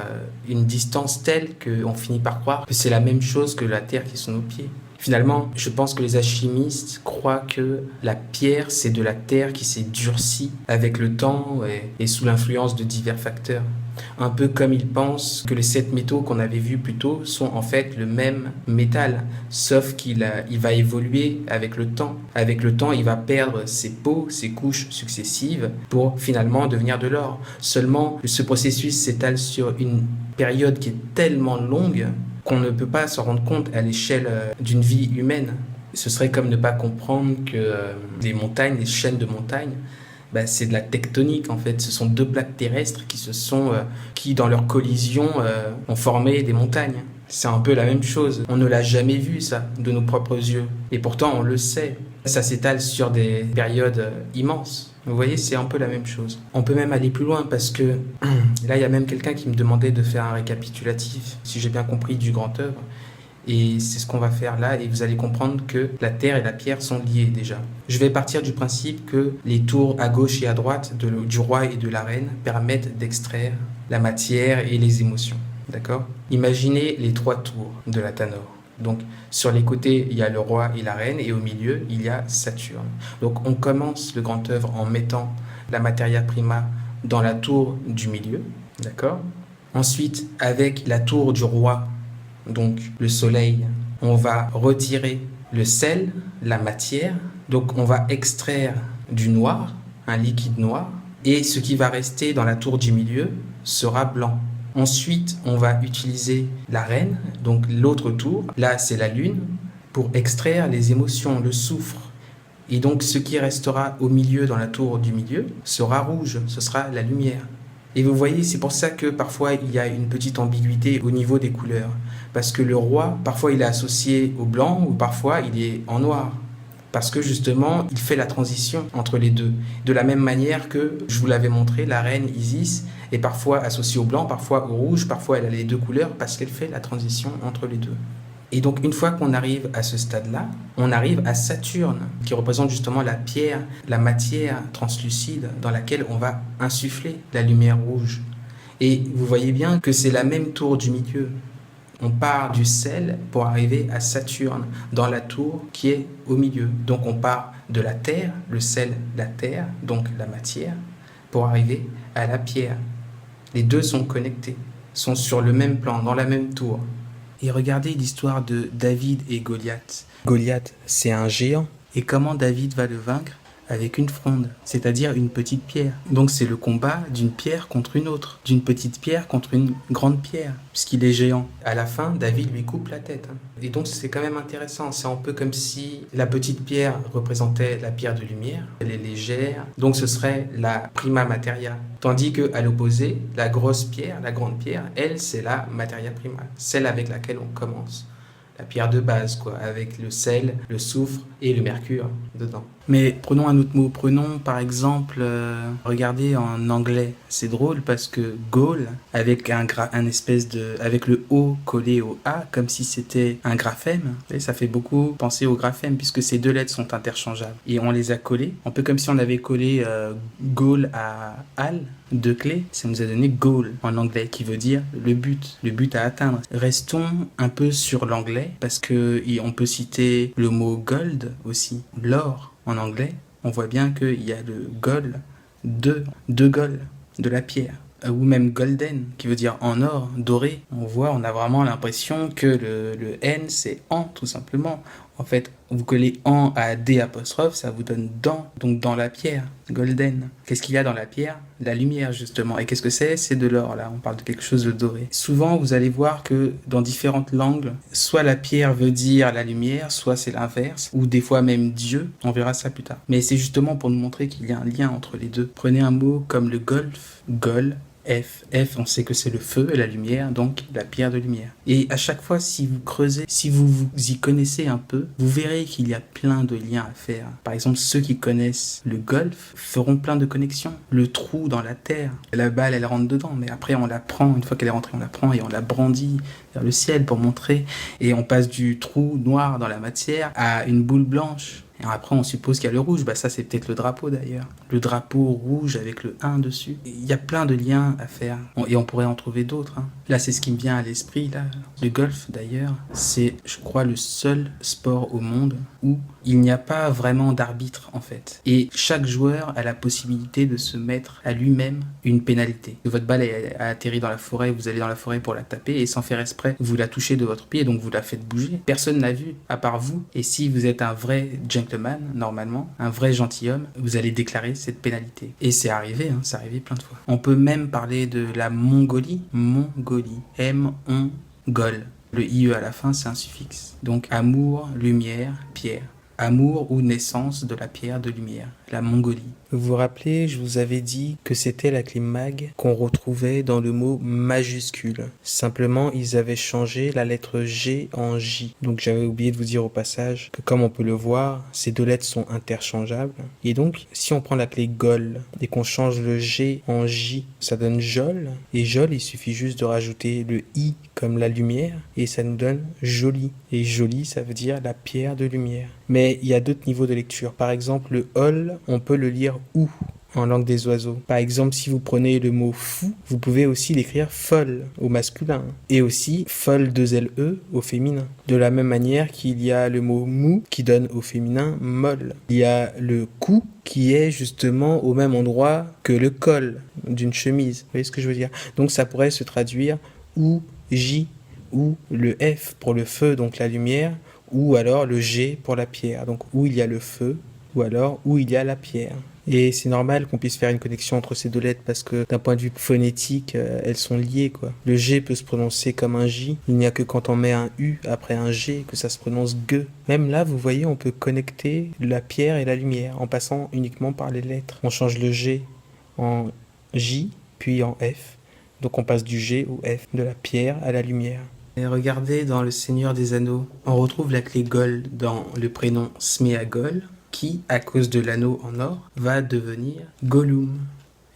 une distance telle qu'on finit par croire que c'est la même chose que la Terre qui est sous nos pieds. Finalement, je pense que les alchimistes croient que la pierre, c'est de la terre qui s'est durcie avec le temps et sous l'influence de divers facteurs. Un peu comme ils pensent que les 7 métaux qu'on avait vus plus tôt sont en fait le même métal, sauf qu'il va évoluer avec le temps. Avec le temps, il va perdre ses peaux, ses couches successives pour finalement devenir de l'or. Seulement, ce processus s'étale sur une période qui est tellement longue qu'on ne peut pas s'en rendre compte à l'échelle d'une vie humaine. Ce serait comme ne pas comprendre que les montagnes, les chaînes de montagnes, c'est de la tectonique en fait. Ce sont 2 plaques terrestres qui dans leur collision ont formé des montagnes. C'est un peu la même chose. On ne l'a jamais vu ça de nos propres yeux. Et pourtant on le sait. Ça s'étale sur des périodes immenses. Vous voyez, c'est un peu la même chose. On peut même aller plus loin parce que là, il y a même quelqu'un qui me demandait de faire un récapitulatif, si j'ai bien compris, du grand œuvre. Et c'est ce qu'on va faire là, et vous allez comprendre que la terre et la pierre sont liées déjà. Je vais partir du principe que les tours à gauche et à droite du roi et de la reine permettent d'extraire la matière et les émotions. D'accord ? Imaginez les 3 tours de la Tanor. Donc, sur les côtés, il y a le roi et la reine, et au milieu, il y a Saturne. Donc, on commence le grand œuvre en mettant la materia prima dans la tour du milieu, d'accord ? Ensuite, avec la tour du roi, donc le soleil, on va retirer le sel, la matière, donc on va extraire du noir, un liquide noir, et ce qui va rester dans la tour du milieu sera blanc. Ensuite, on va utiliser la reine, donc l'autre tour, là c'est la lune, pour extraire les émotions, le soufre. Et donc ce qui restera au milieu, dans la tour du milieu, sera rouge, ce sera la lumière. Et vous voyez, c'est pour ça que parfois il y a une petite ambiguïté au niveau des couleurs. Parce que le roi, parfois il est associé au blanc ou parfois il est en noir. Parce que justement, il fait la transition entre les deux. De la même manière que, je vous l'avais montré, la reine Isis est parfois associée au blanc, parfois au rouge, parfois elle a les 2 couleurs parce qu'elle fait la transition entre les deux. Et donc, une fois qu'on arrive à ce stade-là, on arrive à Saturne, qui représente justement la pierre, la matière translucide dans laquelle on va insuffler la lumière rouge. Et vous voyez bien que c'est la même tour du milieu. On part du sel pour arriver à Saturne, dans la tour qui est au milieu. Donc on part de la terre, le sel, la terre, donc la matière, pour arriver à la pierre. Les deux sont connectés, sont sur le même plan, dans la même tour. Et regardez l'histoire de David et Goliath. Goliath, c'est un géant. Et comment David va le vaincre? Avec une fronde, c'est-à-dire une petite pierre. Donc c'est le combat d'une pierre contre une autre, d'une petite pierre contre une grande pierre, puisqu'il est géant. À la fin, David lui coupe la tête. Et donc c'est quand même intéressant, c'est un peu comme si la petite pierre représentait la pierre de lumière, elle est légère, donc ce serait la prima materia. Tandis qu'à l'opposé, la grosse pierre, la grande pierre, elle c'est la materia prima, celle avec laquelle on commence. La pierre de base, quoi, avec le sel, le soufre et le mercure dedans. Mais prenons un autre mot. Prenons par exemple, regardez en anglais. C'est drôle parce que Gaul, avec avec le O collé au A, comme si c'était un graphème, et ça fait beaucoup penser au graphème puisque ces deux lettres sont interchangeables. Et on les a collées, un peu comme si on avait collé Gaul à Al, deux clés, ça nous a donné goal en anglais, qui veut dire le but à atteindre. Restons un peu sur l'anglais parce que on peut citer le mot gold aussi, l'or. En anglais, on voit bien qu'il y a le gold, deux gold, de la pierre. Ou même golden, qui veut dire en or, doré. On a vraiment l'impression que le N, c'est en, tout simplement. En fait, vous collez en à D apostrophe, ça vous donne dans, donc dans la pierre, golden. Qu'est-ce qu'il y a dans la pierre? La lumière, justement. Et qu'est-ce que c'est? C'est de l'or, là. On parle de quelque chose de doré. Souvent, vous allez voir que dans différentes langues, soit la pierre veut dire la lumière, soit c'est l'inverse, ou des fois même Dieu. On verra ça plus tard. Mais c'est justement pour nous montrer qu'il y a un lien entre les deux. Prenez un mot comme le golf, gol, F, on sait que c'est le feu et la lumière, donc la pierre de lumière. Et à chaque fois, si vous creusez, si vous vous y connaissez un peu, vous verrez qu'il y a plein de liens à faire. Par exemple, ceux qui connaissent le golf feront plein de connexions. Le trou dans la terre, la balle, elle rentre dedans, mais après, on la prend. Une fois qu'elle est rentrée, on la prend et on la brandit vers le ciel pour montrer. Et on passe du trou noir dans la matière à une boule blanche. Et après, on suppose qu'il y a le rouge. Bah, ça, c'est peut-être le drapeau, d'ailleurs. Le drapeau rouge avec le 1 dessus. Il y a plein de liens à faire. Et on pourrait en trouver d'autres. Là, c'est ce qui me vient à l'esprit, là. Le golf, d'ailleurs, c'est, je crois, le seul sport au monde où il n'y a pas vraiment d'arbitre, en fait. Et chaque joueur a la possibilité de se mettre à lui-même une pénalité. Votre balle a atterri dans la forêt, vous allez dans la forêt pour la taper, et sans faire exprès, vous la touchez de votre pied, donc vous la faites bouger. Personne n'a vu, à part vous. Et si vous êtes un vrai gentleman, normalement, un vrai gentilhomme, vous allez déclarer cette pénalité. Et c'est arrivé, c'est arrivé plein de fois. On peut même parler de la Mongolie. M-on-gol. Le IE à la fin, c'est un suffixe. Donc amour, lumière, pierre. Amour ou naissance de la pierre de lumière, la Mongolie. Vous vous rappelez, je vous avais dit que c'était la clé mag qu'on retrouvait dans le mot majuscule. Simplement, ils avaient changé la lettre G en J. Donc j'avais oublié de vous dire au passage que comme on peut le voir, ces deux lettres sont interchangeables. Et donc, si on prend la clé Gol et qu'on change le G en J, ça donne Jol. Et Jol, il suffit juste de rajouter le I comme la lumière et ça nous donne joli. Et joli, ça veut dire la pierre de lumière. Mais il y a d'autres niveaux de lecture. Par exemple, le ol, on peut le lire ou en langue des oiseaux. Par exemple, si vous prenez le mot fou, vous pouvez aussi l'écrire folle au masculin et aussi folle 2LE au féminin. De la même manière qu'il y a le mot mou qui donne au féminin molle. Il y a le cou qui est justement au même endroit que le col d'une chemise. Vous voyez ce que je veux dire? Donc ça pourrait se traduire ou J ou le F pour le feu, donc la lumière, ou alors le G pour la pierre, donc où il y a le feu, ou alors où il y a la pierre. Et c'est normal qu'on puisse faire une connexion entre ces deux lettres parce que d'un point de vue phonétique, elles sont liées, quoi. Le G peut se prononcer comme un J, il n'y a que quand on met un U après un G que ça se prononce G. Même là, vous voyez, on peut connecter la pierre et la lumière en passant uniquement par les lettres. On change le G en J, puis en F. Donc on passe du G au F, de la pierre à la lumière. Et regardez dans Le Seigneur des Anneaux, on retrouve la clé Gol dans le prénom Sméagol, qui, à cause de l'anneau en or, va devenir Gollum.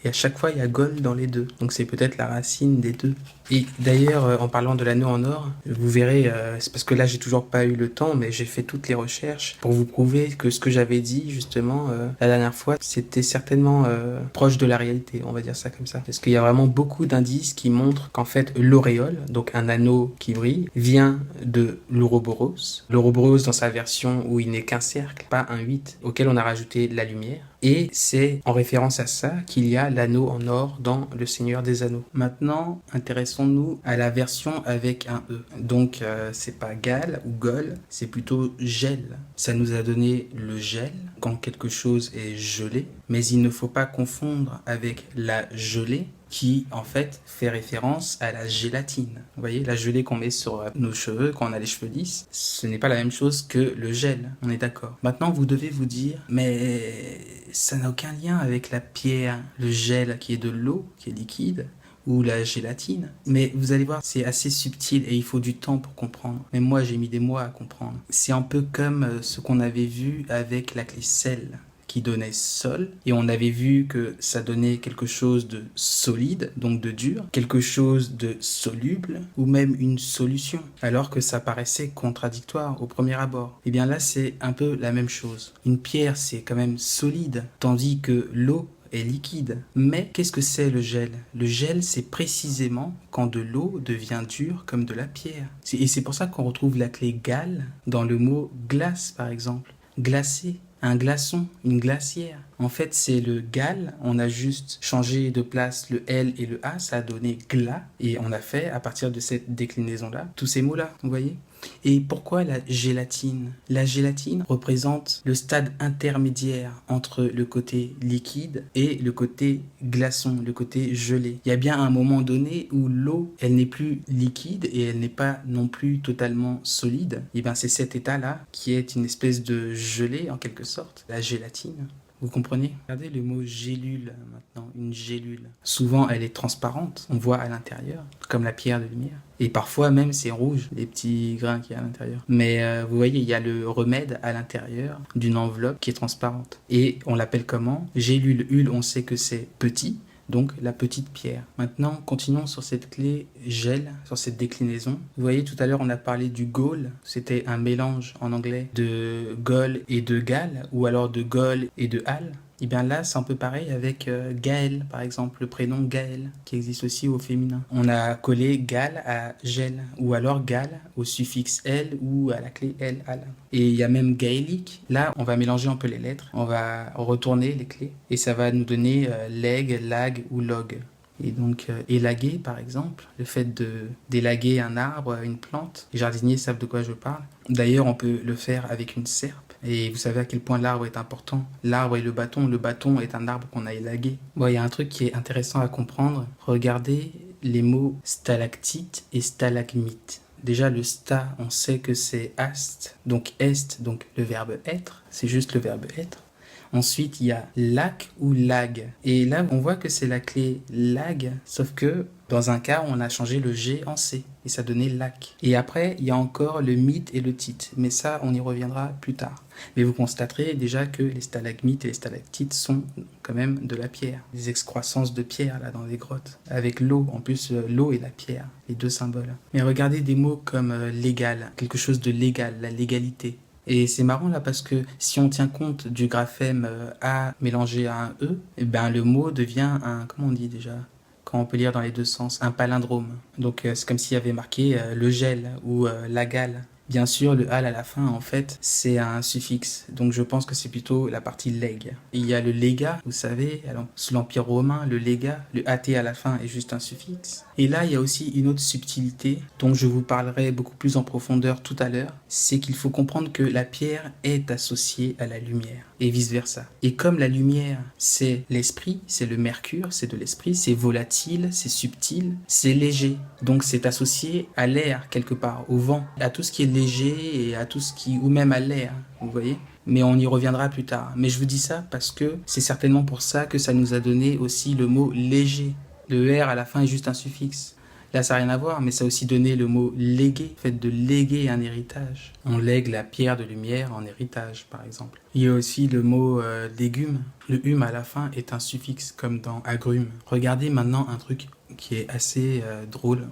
Et à chaque fois, il y a Gol dans les deux. Donc c'est peut-être la racine des deux. Et d'ailleurs, en parlant de l'anneau en or, vous verrez, c'est parce que là, j'ai toujours pas eu le temps, mais j'ai fait toutes les recherches pour vous prouver que ce que j'avais dit, justement, la dernière fois, c'était certainement proche de la réalité, on va dire ça comme ça. Parce qu'il y a vraiment beaucoup d'indices qui montrent qu'en fait, l'auréole, donc un anneau qui brille, vient de l'Ouroboros. L'Ouroboros dans sa version où il n'est qu'un cercle, pas un 8, auquel on a rajouté la lumière. Et c'est en référence à ça qu'il y a l'anneau en or dans Le Seigneur des Anneaux. Maintenant, intéressons-nous à la version avec un E. Donc, c'est pas Gal ou Gol, c'est plutôt gel. Ça nous a donné le gel quand quelque chose est gelé, mais il ne faut pas confondre avec la gelée, qui en fait fait référence à la gélatine. Vous voyez, la gelée qu'on met sur nos cheveux quand on a les cheveux lisses, ce n'est pas la même chose que le gel, on est d'accord. Maintenant, vous devez vous dire, mais ça n'a aucun lien avec la pierre, le gel qui est de l'eau, qui est liquide, ou la gélatine. Mais vous allez voir, c'est assez subtil et il faut du temps pour comprendre. Mais moi, j'ai mis des mois à comprendre. C'est un peu comme ce qu'on avait vu avec la clé sel, qui donnait sol, et on avait vu que ça donnait quelque chose de solide, donc de dur, quelque chose de soluble, ou même une solution, alors que ça paraissait contradictoire au premier abord. Et bien là, c'est un peu la même chose. Une pierre, c'est quand même solide, tandis que l'eau est liquide. Mais qu'est-ce que c'est le gel? Le gel, c'est précisément quand de l'eau devient dure comme de la pierre. Et c'est pour ça qu'on retrouve la clé Gal dans le mot glace, par exemple. Glacé. Un glaçon, une glacière. En fait, c'est le gal, on a juste changé de place le L et le A, ça a donné gla, et on a fait, à partir de cette déclinaison-là, tous ces mots-là, vous voyez? Et pourquoi la gélatine? La gélatine représente le stade intermédiaire entre le côté liquide et le côté glaçon, le côté gelé. Il y a bien un moment donné où l'eau, elle n'est plus liquide et elle n'est pas non plus totalement solide. Et bien c'est cet état-là qui est une espèce de gelée en quelque sorte, la gélatine. Vous comprenez? Regardez le mot gélule maintenant, une gélule. Souvent, elle est transparente, on voit à l'intérieur, comme la pierre de lumière. Et parfois même, c'est rouge, les petits grains qu'il y a à l'intérieur. Mais vous voyez, il y a le remède à l'intérieur d'une enveloppe qui est transparente. Et on l'appelle comment? Gélule. Ule, on sait que c'est petit. Donc la petite pierre. Maintenant, continuons sur cette clé gel, sur cette déclinaison. Vous voyez, tout à l'heure, on a parlé du Gaul. C'était un mélange en anglais de Gol et de Gal, ou alors de Gol et de Al. Et bien là, c'est un peu pareil avec Gaël, par exemple, le prénom Gaël, qui existe aussi au féminin. On a collé Gal à gel, ou alors Gal au suffixe L ou à la clé L, Al. Et il y a même gaélique. Là, on va mélanger un peu les lettres, on va retourner les clés, et ça va nous donner leg, lag ou log. Et donc, élaguer, par exemple, le fait d'élaguer un arbre, une plante. Les jardiniers savent de quoi je parle. D'ailleurs, on peut le faire avec une serpe. Et vous savez à quel point l'arbre est important. L'arbre et le bâton. Le bâton est un arbre qu'on a élagué. Bon, il y a un truc qui est intéressant à comprendre. Regardez les mots stalactite et stalagmite. Déjà, le sta, on sait que c'est ast, donc est, donc le verbe être. C'est juste le verbe être. Ensuite, il y a lac ou lag. Et là, on voit que c'est la clé lag, sauf que dans un cas, on a changé le G en C et ça donnait lac. Et après, il y a encore le mythe et le tite. Mais ça, on y reviendra plus tard. Mais vous constaterez déjà que les stalagmites et les stalactites sont quand même de la pierre. Des excroissances de pierre là dans les grottes. Avec l'eau, en plus l'eau et la pierre, les deux symboles. Mais regardez des mots comme légal, quelque chose de légal, la légalité. Et c'est marrant là parce que si on tient compte du graphème A mélangé à un E, et ben le mot devient un, comment on dit déjà, quand on peut lire dans les deux sens, un palindrome. Donc c'est comme s'il y avait marqué le gel ou la gale. Bien sûr, le al à la fin, en fait, c'est un suffixe. Donc je pense que c'est plutôt la partie leg. Et il y a le légat, vous savez, alors, sous l'Empire romain, le légat, le at à la fin est juste un suffixe. Et là, il y a aussi une autre subtilité dont je vous parlerai beaucoup plus en profondeur tout à l'heure. C'est qu'il faut comprendre que la pierre est associée à la lumière et vice-versa. Et comme la lumière, c'est l'esprit, c'est le mercure, c'est de l'esprit, c'est volatile, c'est subtil, c'est léger. Donc c'est associé à l'air quelque part, au vent, à tout ce qui est léger et à tout ce qui, ou même à l'air, vous voyez. Mais on y reviendra plus tard. Mais je vous dis ça parce que c'est certainement pour ça que ça nous a donné aussi le mot léger. Le R à la fin est juste un suffixe. Là, ça n'a rien à voir, mais ça a aussi donné le mot léguer, le fait de léguer un héritage. On lègue la pierre de lumière en héritage, par exemple. Il y a aussi le mot légume. Le hume à la fin est un suffixe, comme dans agrume. Regardez maintenant un truc qui est assez drôle.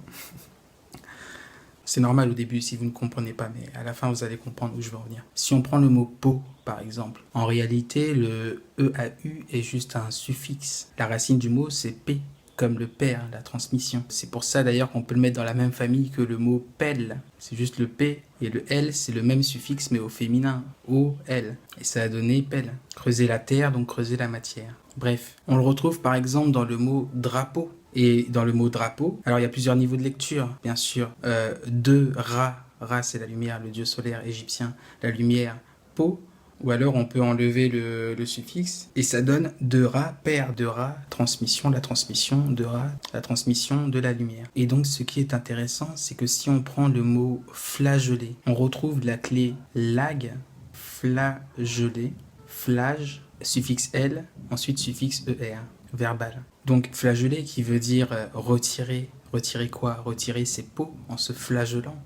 C'est normal au début si vous ne comprenez pas, mais à la fin vous allez comprendre où je veux en venir. Si on prend le mot pot, par exemple, en réalité le EAU est juste un suffixe. La racine du mot c'est P, comme le père, la transmission. C'est pour ça d'ailleurs qu'on peut le mettre dans la même famille que le mot pelle. C'est juste le P et le L, c'est le même suffixe mais au féminin, O-L. Et ça a donné pelle. Creuser la terre, donc creuser la matière. Bref, on le retrouve par exemple dans le mot drapeau. Et dans le mot drapeau, alors il y a plusieurs niveaux de lecture, bien sûr. Ra c'est la lumière, le dieu solaire égyptien, la lumière, po, ou alors on peut enlever le suffixe, et ça donne de Ra, père de Ra, transmission, la transmission de Ra, la transmission de la lumière. Et donc ce qui est intéressant, c'est que si on prend le mot flageolet, on retrouve la clé lag, flageolet, flage, suffixe L, ensuite suffixe ER, verbal. Donc flageolet qui veut dire retirer. Retirer quoi? Retirer ses peaux en se flagellant.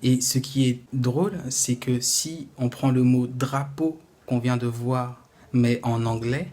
Et ce qui est drôle, c'est que si on prend le mot drapeau qu'on vient de voir, mais en anglais,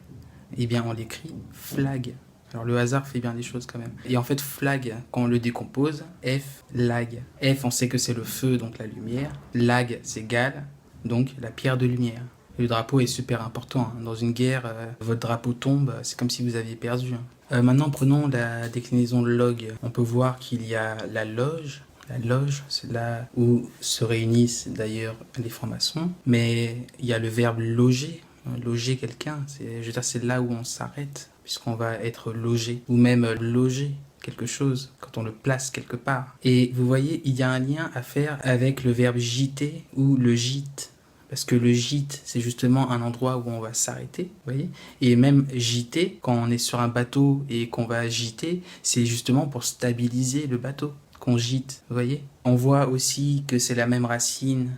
eh bien on l'écrit flag. Alors le hasard fait bien des choses quand même. Et en fait flag, quand on le décompose, F, lag. F, on sait que c'est le feu, donc la lumière. Lag, c'est gal, donc la pierre de lumière. Le drapeau est super important. Dans une guerre, votre drapeau tombe, c'est comme si vous aviez perdu. Maintenant, prenons la déclinaison log. On peut voir qu'il y a la loge. La loge, c'est là où se réunissent d'ailleurs les francs-maçons. Mais il y a le verbe loger. Loger quelqu'un, c'est là où on s'arrête, puisqu'on va être logé. Ou même loger quelque chose, quand on le place quelque part. Et vous voyez, il y a un lien à faire avec le verbe gîter ou le gîte. Parce que le gîte, c'est justement un endroit où on va s'arrêter, vous voyez. Et même gîter, quand on est sur un bateau et qu'on va gîter, c'est justement pour stabiliser le bateau qu'on gîte, vous voyez. On voit aussi que c'est la même racine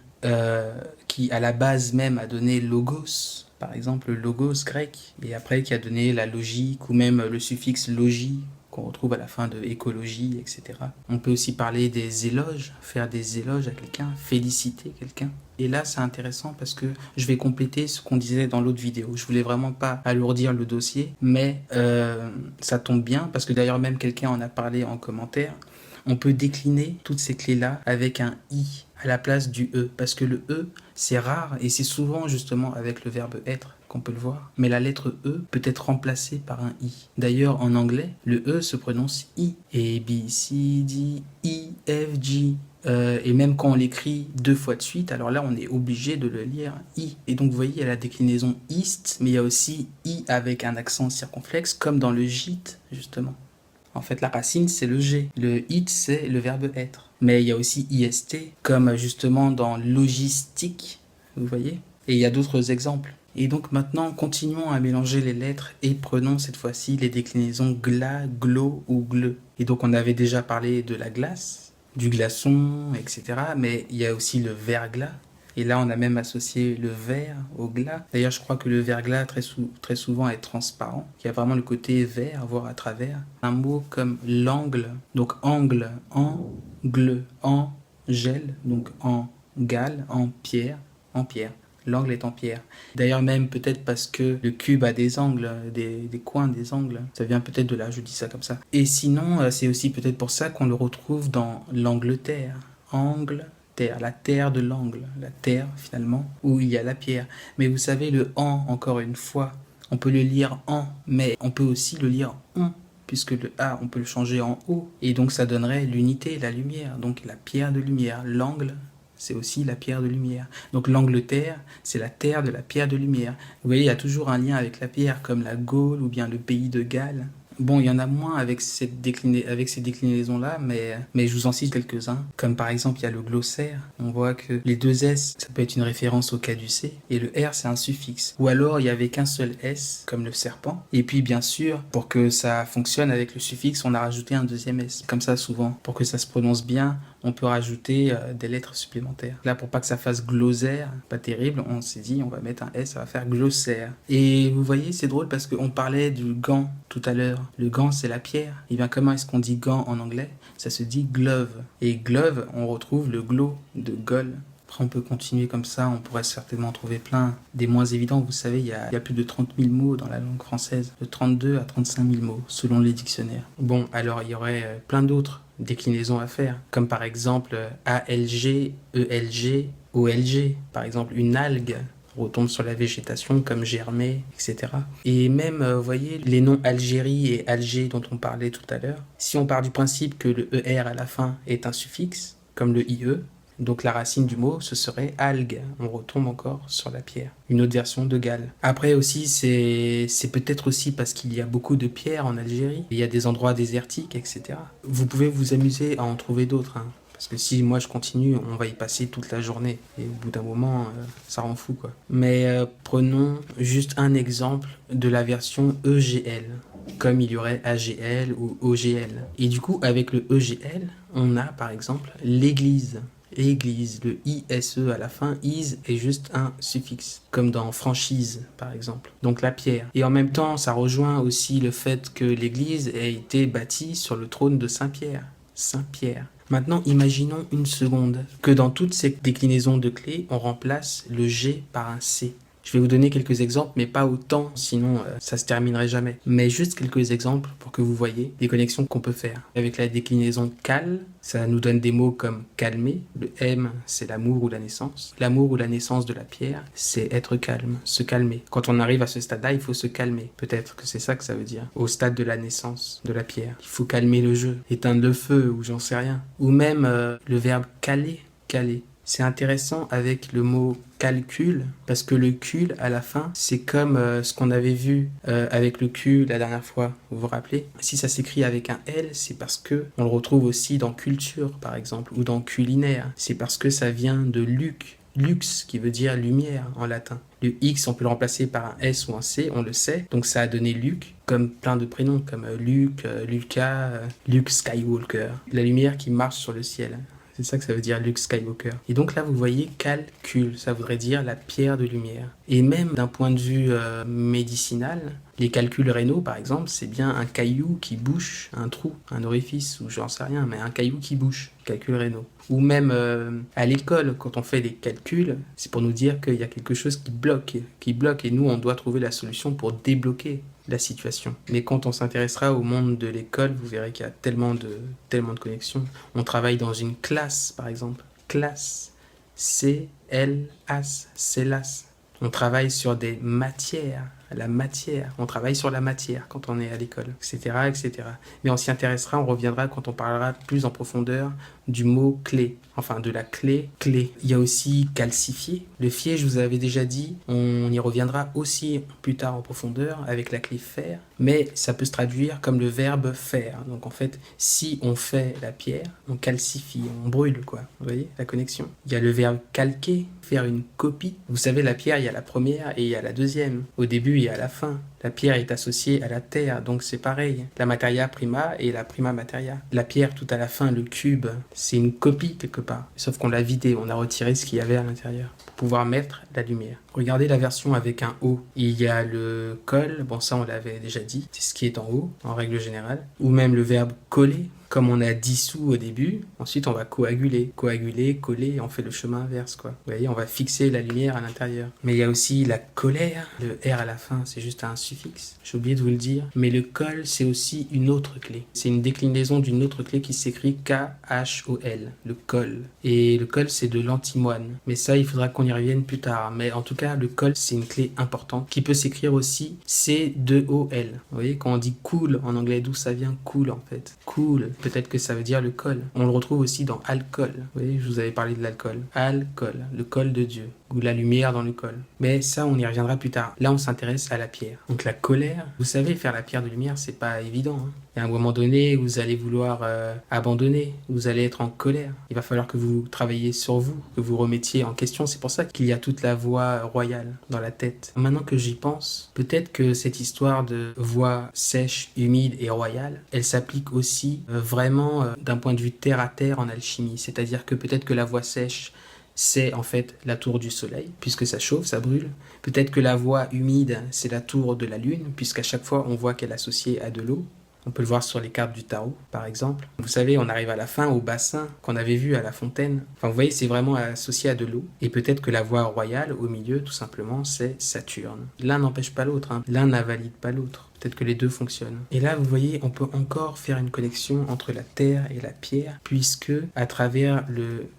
qui, à la base même, a donné logos. Par exemple, le logos grec, et après qui a donné la logique, ou même le suffixe logie, qu'on retrouve à la fin de écologie, etc. On peut aussi parler des éloges, faire des éloges à quelqu'un, féliciter quelqu'un. Et là, c'est intéressant parce que je vais compléter ce qu'on disait dans l'autre vidéo. Je voulais vraiment pas alourdir le dossier, mais ça tombe bien parce que d'ailleurs même quelqu'un en a parlé en commentaire. On peut décliner toutes ces clés-là avec un i à la place du e, parce que le e, c'est rare et c'est souvent justement avec le verbe être qu'on peut le voir. Mais la lettre e peut être remplacée par un i. D'ailleurs, en anglais, le e se prononce i. A, B, C, D, E, F, G. Et même quand on l'écrit 2 fois de suite, alors là, on est obligé de le lire i. Et donc, vous voyez, il y a la déclinaison ist, mais il y a aussi i avec un accent circonflexe, comme dans le gîte, justement. En fait, la racine, c'est le G. Le it, c'est le verbe être. Mais il y a aussi IST, comme justement dans logistique, vous voyez. Et il y a d'autres exemples. Et donc maintenant, continuons à mélanger les lettres et prenons cette fois-ci les déclinaisons gla, glo ou gle. Et donc on avait déjà parlé de la glace, du glaçon, etc. Mais il y a aussi le verglas. Et là, on a même associé le vert au glas. D'ailleurs, je crois que le verglas, très souvent, est transparent. Il y a vraiment le côté vert, voire à travers. Un mot comme l'angle. Donc, angle, angle, angèle. Donc, en gale, en pierre, en pierre. L'angle est en pierre. D'ailleurs, même peut-être parce que le cube a des angles, des coins, des angles. Ça vient peut-être de là, je dis ça comme ça. Et sinon, c'est aussi peut-être pour ça qu'on le retrouve dans l'Angleterre. Angle, terre, la terre de l'angle, la terre finalement, où il y a la pierre. Mais vous savez, le en, encore une fois, on peut le lire en, mais on peut aussi le lire on, puisque le a, on peut le changer en o, et donc ça donnerait l'unité, la lumière, donc la pierre de lumière. L'angle, c'est aussi la pierre de lumière. Donc l'Angleterre, c'est la terre de la pierre de lumière. Vous voyez, il y a toujours un lien avec la pierre, comme la Gaule ou bien le pays de Galles. Bon, il y en a moins avec ces déclinaisons-là, mais je vous en cite quelques-uns. Comme par exemple, il y a le glossaire. On voit que les 2 S, ça peut être une référence au caducée. Et le R, c'est un suffixe. Ou alors, il n'y avait qu'un seul S, comme le serpent. Et puis, bien sûr, pour que ça fonctionne avec le suffixe, on a rajouté un 2e S. Comme ça, souvent, pour que ça se prononce bien, on peut rajouter des lettres supplémentaires. Là, pour pas que ça fasse glossaire, pas terrible, on s'est dit on va mettre un S, ça va faire glossaire. Et vous voyez, c'est drôle parce qu'on parlait du gant tout à l'heure. Le gant, c'est la pierre. Et bien, comment est-ce qu'on dit gant en anglais? Ça se dit glove. Et glove, on retrouve le glo de gol. Après, on peut continuer comme ça, on pourrait certainement trouver plein des moins évidents. Vous savez, il y a plus de 30 000 mots dans la langue française, de 32 à 35 000 mots, selon les dictionnaires. Bon, alors il y aurait plein d'autres déclinaisons à faire, comme par exemple ALG, ELG, OLG. Par exemple, une algue retombe sur la végétation comme germer, etc. Et même, vous voyez, les noms Algérie et Alger dont on parlait tout à l'heure, si on part du principe que le ER à la fin est un suffixe, comme le IE, donc la racine du mot, ce serait algue. On retombe encore sur la pierre. Une autre version de Galles. Après aussi, c'est peut-être aussi parce qu'il y a beaucoup de pierres en Algérie. Il y a des endroits désertiques, etc. Vous pouvez vous amuser à en trouver d'autres. Parce que si moi je continue, on va y passer toute la journée. Et au bout d'un moment, ça rend fou, quoi. Mais prenons juste un exemple de la version EGL. Comme il y aurait AGL ou OGL. Et du coup, avec le EGL, on a par exemple l'église. Église, le ISE à la fin, is est juste un suffixe, comme dans franchise par exemple, donc la pierre. Et en même temps, ça rejoint aussi le fait que l'église ait été bâtie sur le trône de Saint-Pierre. Saint-Pierre. Maintenant, imaginons une seconde que dans toutes ces déclinaisons de clés, on remplace le G par un C. Je vais vous donner quelques exemples, mais pas autant, sinon ça se terminerait jamais. Mais juste quelques exemples pour que vous voyez les connexions qu'on peut faire. Avec la déclinaison cal, ça nous donne des mots comme calmer. Le M, c'est l'amour ou la naissance. L'amour ou la naissance de la pierre, c'est être calme, se calmer. Quand on arrive à ce stade-là, il faut se calmer. Peut-être que c'est ça que ça veut dire. Au stade de la naissance de la pierre, il faut calmer le jeu, éteindre le feu ou j'en sais rien. Ou même le verbe caler, caler. C'est intéressant avec le mot calcul, parce que le cul, à la fin, c'est comme ce qu'on avait vu avec le cul la dernière fois, vous vous rappelez? Si ça s'écrit avec un L, c'est parce que on le retrouve aussi dans culture, par exemple, ou dans culinaire. C'est parce que ça vient de luc, lux, qui veut dire lumière en latin. Le X, on peut le remplacer par un S ou un C, on le sait, donc ça a donné Luc, comme plein de prénoms, comme Luc, Lucas, Luke Skywalker. La lumière qui marche sur le ciel. C'est ça que ça veut dire Luke Skywalker. Et donc là, vous voyez calcul, ça voudrait dire la pierre de lumière. Et même d'un point de vue médicinal, les calculs rénaux, par exemple, c'est bien un caillou qui bouche un trou, un orifice, ou j'en sais rien, mais un caillou qui bouche, calculs rénaux. Ou même à l'école, quand on fait des calculs, c'est pour nous dire qu'il y a quelque chose qui bloque, et nous, on doit trouver la solution pour débloquer la situation. Mais quand on s'intéressera au monde de l'école, vous verrez qu'il y a tellement de connexions. On travaille dans une classe, par exemple. Classe. C-L-A-S. CELAS. On travaille sur des matières. La matière. On travaille sur la matière quand on est à l'école, etc., etc. Mais on s'y intéressera, on reviendra quand on parlera plus en profondeur du mot clé. Enfin, de la clé, clé. Il y a aussi calcifier. Le fier, je vous avais déjà dit, on y reviendra aussi plus tard en profondeur avec la clé faire, mais ça peut se traduire comme le verbe faire. Donc en fait, si on fait la pierre, on calcifie, on brûle, quoi. Vous voyez la connexion? Il y a le verbe calquer, faire une copie. Vous savez, la pierre, il y a la première et il y a la deuxième. Au début et à la fin. La pierre est associée à la terre, donc c'est pareil. La materia prima et la prima materia. La pierre, tout à la fin, le cube, c'est une copie quelque part. Sauf qu'on l'a vidé, on a retiré ce qu'il y avait à l'intérieur pour pouvoir mettre la lumière. Regardez la version avec un O. Il y a le col, bon ça on l'avait déjà dit, c'est ce qui est en haut, en règle générale. Ou même le verbe coller, comme on a dissous au début. Ensuite on va coaguler, coller, on fait le chemin inverse, quoi. Vous voyez, on va fixer la lumière à l'intérieur. Mais il y a aussi la colère, le R à la fin, c'est juste un suffixe. J'ai oublié de vous le dire. Mais le col, c'est aussi une autre clé. C'est une déclinaison d'une autre clé qui s'écrit K-H-O-L, le col. Et le col, c'est de l'antimoine. Mais ça, il faudra qu'on y revienne plus tard. Mais en tout cas, le col, c'est une clé importante qui peut s'écrire aussi C-2-O-L. Vous voyez, quand on dit cool en anglais, d'où ça vient cool en fait? Cool, peut-être que ça veut dire le col. On le retrouve aussi dans alcool. Vous voyez, je vous avais parlé de l'alcool. Alcool, le col de Dieu. ou la lumière dans le col. Mais ça, on y reviendra plus tard. Là, on s'intéresse à la pierre. Donc la colère, vous savez, faire la pierre de lumière, c'est pas évident. Hein. Il y a un moment donné, vous allez vouloir abandonner, vous allez être en colère. Il va falloir que vous travailliez sur vous, que vous remettiez en question. C'est pour ça qu'il y a toute la voix royale dans la tête. Maintenant que j'y pense, peut-être que cette histoire de voix sèche, humide et royale, elle s'applique aussi vraiment d'un point de vue terre à terre en alchimie. C'est-à-dire que peut-être que la voix sèche, c'est en fait la tour du soleil, puisque ça chauffe, ça brûle. Peut-être que la voix humide, c'est la tour de la lune, puisqu'à chaque fois, on voit qu'elle est associée à de l'eau. On peut le voir sur les cartes du tarot, par exemple. Vous savez, on arrive à la fin, au bassin qu'on avait vu à la fontaine. Enfin, vous voyez, c'est vraiment associé à de l'eau. Et peut-être que la voie royale, au milieu, tout simplement, c'est Saturne. L'un n'empêche pas l'autre, hein. L'un n'invalide pas l'autre. Peut-être que les deux fonctionnent. Et là, vous voyez, on peut encore faire une connexion entre la terre et la pierre, puisque à travers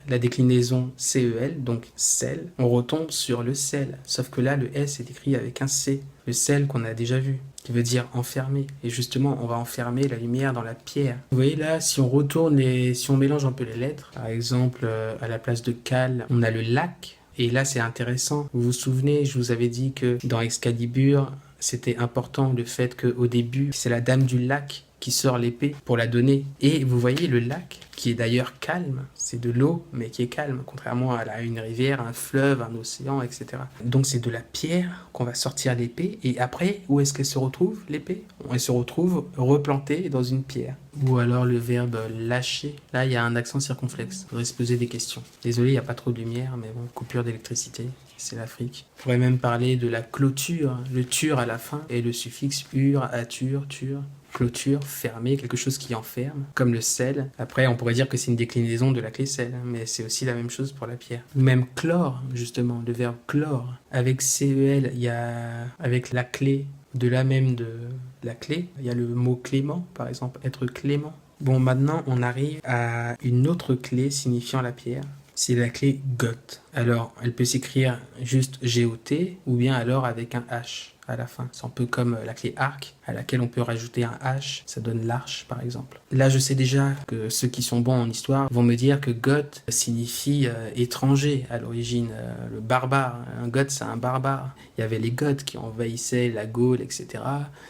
la déclinaison CEL, donc sel, on retombe sur le sel. Sauf que là, le S est écrit avec un C, le sel qu'on a déjà vu, qui veut dire enfermer. Et justement, on va enfermer la lumière dans la pierre. Vous voyez là, si on retourne si on mélange un peu les lettres, par exemple, à la place de cal, on a le lac. Et là, c'est intéressant. Vous vous souvenez, je vous avais dit que dans Excalibur, c'était important le fait qu'au début, c'est la dame du lac qui sort l'épée pour la donner. Et vous voyez le lac, qui est d'ailleurs calme, c'est de l'eau, mais qui est calme, contrairement à une rivière, un fleuve, un océan, etc. Donc c'est de la pierre qu'on va sortir l'épée, et après, où est-ce qu'elle se retrouve, l'épée ? Elle se retrouve replantée dans une pierre. Ou alors le verbe lâcher. Là, il y a un accent circonflexe. Il faudrait se poser des questions. Désolé, il n'y a pas trop de lumière, mais bon, coupure d'électricité. C'est l'Afrique. On pourrait même parler de la clôture, le tur à la fin, et le suffixe ur, atur, tur. Clôture, fermée, quelque chose qui enferme, comme le sel. Après, on pourrait dire que c'est une déclinaison de la clé sel, mais c'est aussi la même chose pour la pierre. Ou même chlore, justement, le verbe chlore. Avec CEL, il y a, avec la clé, de la clé, il y a le mot clément, par exemple, être clément. Bon, maintenant, on arrive à une autre clé signifiant la pierre. C'est la clé GOT. Alors, elle peut s'écrire juste G-O-T ou bien alors avec un H à la fin. C'est un peu comme la clé arc à laquelle on peut rajouter un H. Ça donne l'arche, par exemple. Là, je sais déjà que ceux qui sont bons en histoire vont me dire que Goth signifie étranger à l'origine, le barbare. Un Goth, c'est un barbare. Il y avait les Goths qui envahissaient la Gaule, etc.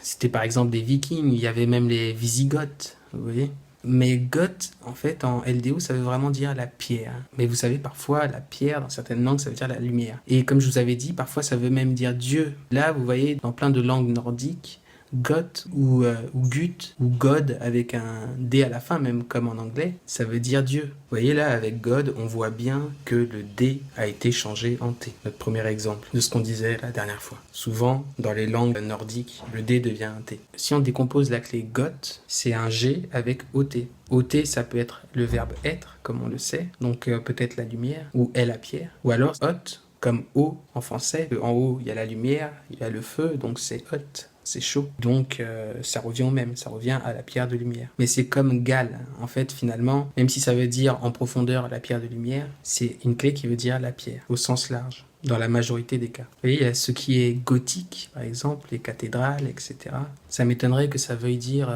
C'était par exemple des Vikings. Il y avait même les Visigoths, vous voyez. Mais Goth, en fait, en LDO, ça veut vraiment dire la pierre. Mais vous savez, parfois, la pierre, dans certaines langues, ça veut dire la lumière. Et comme je vous avais dit, parfois, ça veut même dire Dieu. Là, vous voyez, dans plein de langues nordiques, Goth ou Gut ou God avec un D à la fin, même comme en anglais, ça veut dire Dieu. Vous voyez là, avec God, on voit bien que le D a été changé en T. Notre premier exemple de ce qu'on disait la dernière fois. Souvent, dans les langues nordiques, le D devient un T. Si on décompose la clé Goth, c'est un G avec OT. OT, ça peut être le verbe être, comme on le sait, donc peut-être la lumière, ou est la pierre, ou alors hot, comme eau en français. En haut, il y a la lumière, il y a le feu, donc c'est hot. C'est chaud. Donc, ça revient au même. Ça revient à la pierre de lumière. Mais c'est comme Gal. En fait, finalement, même si ça veut dire en profondeur la pierre de lumière, c'est une clé qui veut dire la pierre, au sens large, dans la majorité des cas. Vous voyez, il y a ce qui est gothique, par exemple, les cathédrales, etc. Ça m'étonnerait que ça veuille dire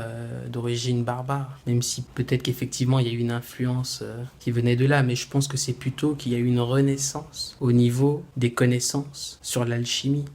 d'origine barbare, même si peut-être qu'effectivement, il y a eu une influence qui venait de là, mais je pense que c'est plutôt qu'il y a eu une renaissance au niveau des connaissances sur l'alchimie.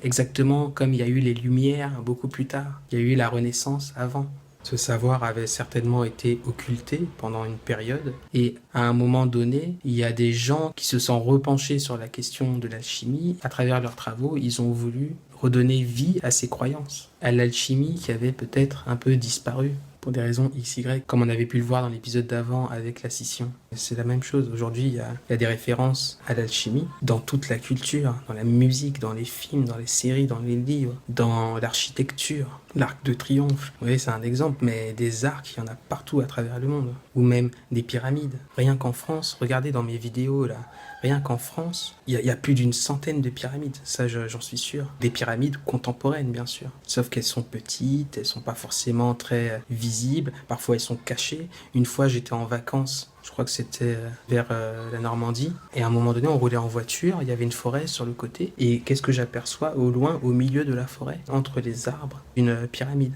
Exactement comme il y a eu les Lumières beaucoup plus tard. Il y a eu la Renaissance avant. Ce savoir avait certainement été occulté pendant une période et à un moment donné, il y a des gens qui se sont repenchés sur la question de l'alchimie. À travers leurs travaux, ils ont voulu redonner vie à ces croyances, à l'alchimie qui avait peut-être un peu disparu pour des raisons XY, comme on avait pu le voir dans l'épisode d'avant avec la scission. C'est la même chose. Aujourd'hui, il y a des références à l'alchimie dans toute la culture, dans la musique, dans les films, dans les séries, dans les livres, dans l'architecture, l'arc de triomphe. Vous voyez, c'est un exemple, mais des arcs, il y en a partout à travers le monde. Ou même des pyramides. Rien qu'en France, regardez dans mes vidéos là, rien qu'en France, il y a plus d'une centaine de pyramides, ça j'en suis sûr. Des pyramides contemporaines, bien sûr. Sauf qu'elles sont petites, elles sont pas forcément très visibles, parfois elles sont cachées. Une fois, j'étais en vacances, je crois que c'était vers la Normandie, et à un moment donné, on roulait en voiture, il y avait une forêt sur le côté, et qu'est-ce que j'aperçois au loin, au milieu de la forêt, entre les arbres, une pyramide.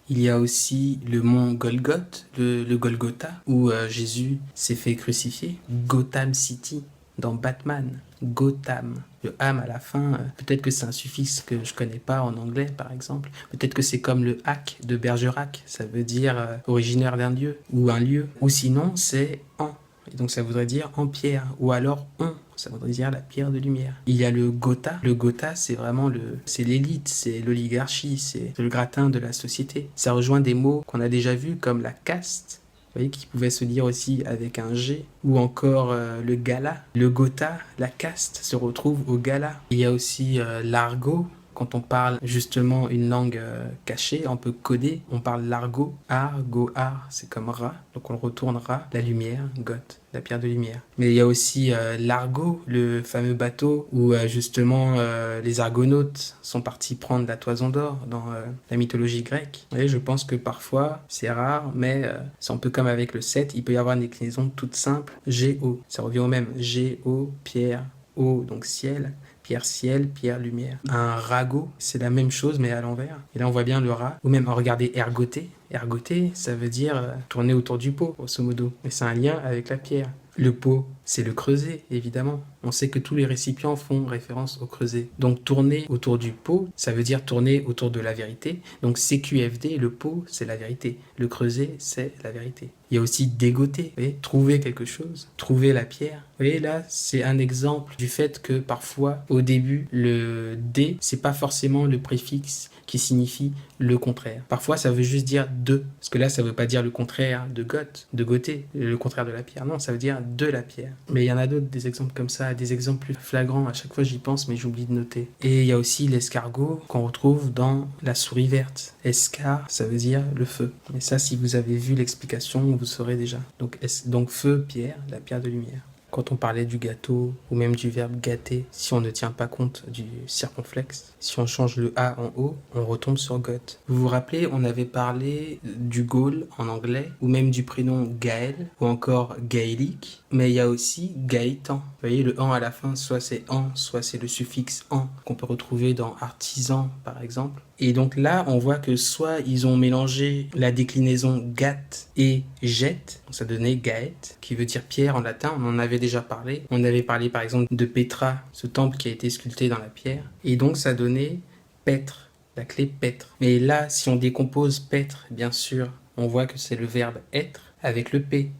Il y a aussi le mont Golgoth, le Golgotha, où Jésus s'est fait crucifier, Gotham City. dans Batman, Gotham. Le âme à la fin, peut-être que c'est un suffixe que je connais pas en anglais par exemple. Peut-être que c'est comme le hack de Bergerac, ça veut dire originaire d'un lieu ou un lieu. Ou sinon c'est en, et donc ça voudrait dire en pierre, ou alors on. Ça voudrait dire la pierre de lumière. Il y a le Gotha. Le Gotha, c'est vraiment c'est l'élite, c'est l'oligarchie, c'est le gratin de la société. Ça rejoint des mots qu'on a déjà vus comme la caste, vous voyez, qui pouvait se lire aussi avec un G, ou encore le gala. Le Gotha, la caste, se retrouve au gala. Il y a aussi l'argot. Quand on parle justement une langue cachée, un peu codée, on parle l'argot. Ar, go, ar, c'est comme ra. Donc on le retournera. La lumière, goth, la pierre de lumière. Mais il y a aussi l'Argo, le fameux bateau où justement les argonautes sont partis prendre la toison d'or dans la mythologie grecque. Vous voyez, je pense que parfois, c'est rare, mais c'est un peu comme avec le 7, il peut y avoir une déclinaison toute simple. G-O, ça revient au même. G-O, pierre, O, donc ciel. Pierre ciel, pierre lumière. Un ragot, c'est la même chose mais à l'envers. Et là on voit bien le rat. Ou même regardez ergoter. Ergoter, ça veut dire tourner autour du pot, grosso modo. Mais c'est un lien avec la pierre. Le pot, c'est le creuset, évidemment. On sait que tous les récipients font référence au creuset. Donc tourner autour du pot, ça veut dire tourner autour de la vérité. Donc CQFD, le pot, c'est la vérité. Le creuset, c'est la vérité. Il y a aussi dégoter, vous voyez, trouver quelque chose, trouver la pierre. Vous voyez, là, c'est un exemple du fait que parfois, au début, le D, c'est pas forcément le préfixe qui signifie le contraire. Parfois, ça veut juste dire de. Parce que là, ça veut pas dire le contraire de goth, de goter, le contraire de la pierre. Non, ça veut dire de la pierre. Mais il y en a d'autres, des exemples comme ça, des exemples plus flagrants. À chaque fois, j'y pense, mais j'oublie de noter. Et il y a aussi l'escargot qu'on retrouve dans la souris verte. Escar, ça veut dire le feu. Et ça, si vous avez vu l'explication, vous saurez déjà. Donc feu, pierre, la pierre de lumière. Quand on parlait du gâteau, ou même du verbe gâter, si on ne tient pas compte du circonflexe, si on change le A en O, on retombe sur goth. Vous vous rappelez, on avait parlé du Gaul en anglais, ou même du prénom Gaël, ou encore gaélique, mais il y a aussi Gaëtan. Vous voyez, le an à la fin, soit c'est an, soit c'est le suffixe an, qu'on peut retrouver dans artisan, par exemple. Et donc là, on voit que soit ils ont mélangé la déclinaison gat et jette, ça donnait gaët, qui veut dire pierre en latin, on en avait déjà parlé. On avait parlé par exemple de Petra, ce temple qui a été sculpté dans la pierre. Et donc ça donnait pêtre, la clé pêtre. Mais là, si on décompose pêtre, bien sûr, on voit que c'est le verbe être avec le P.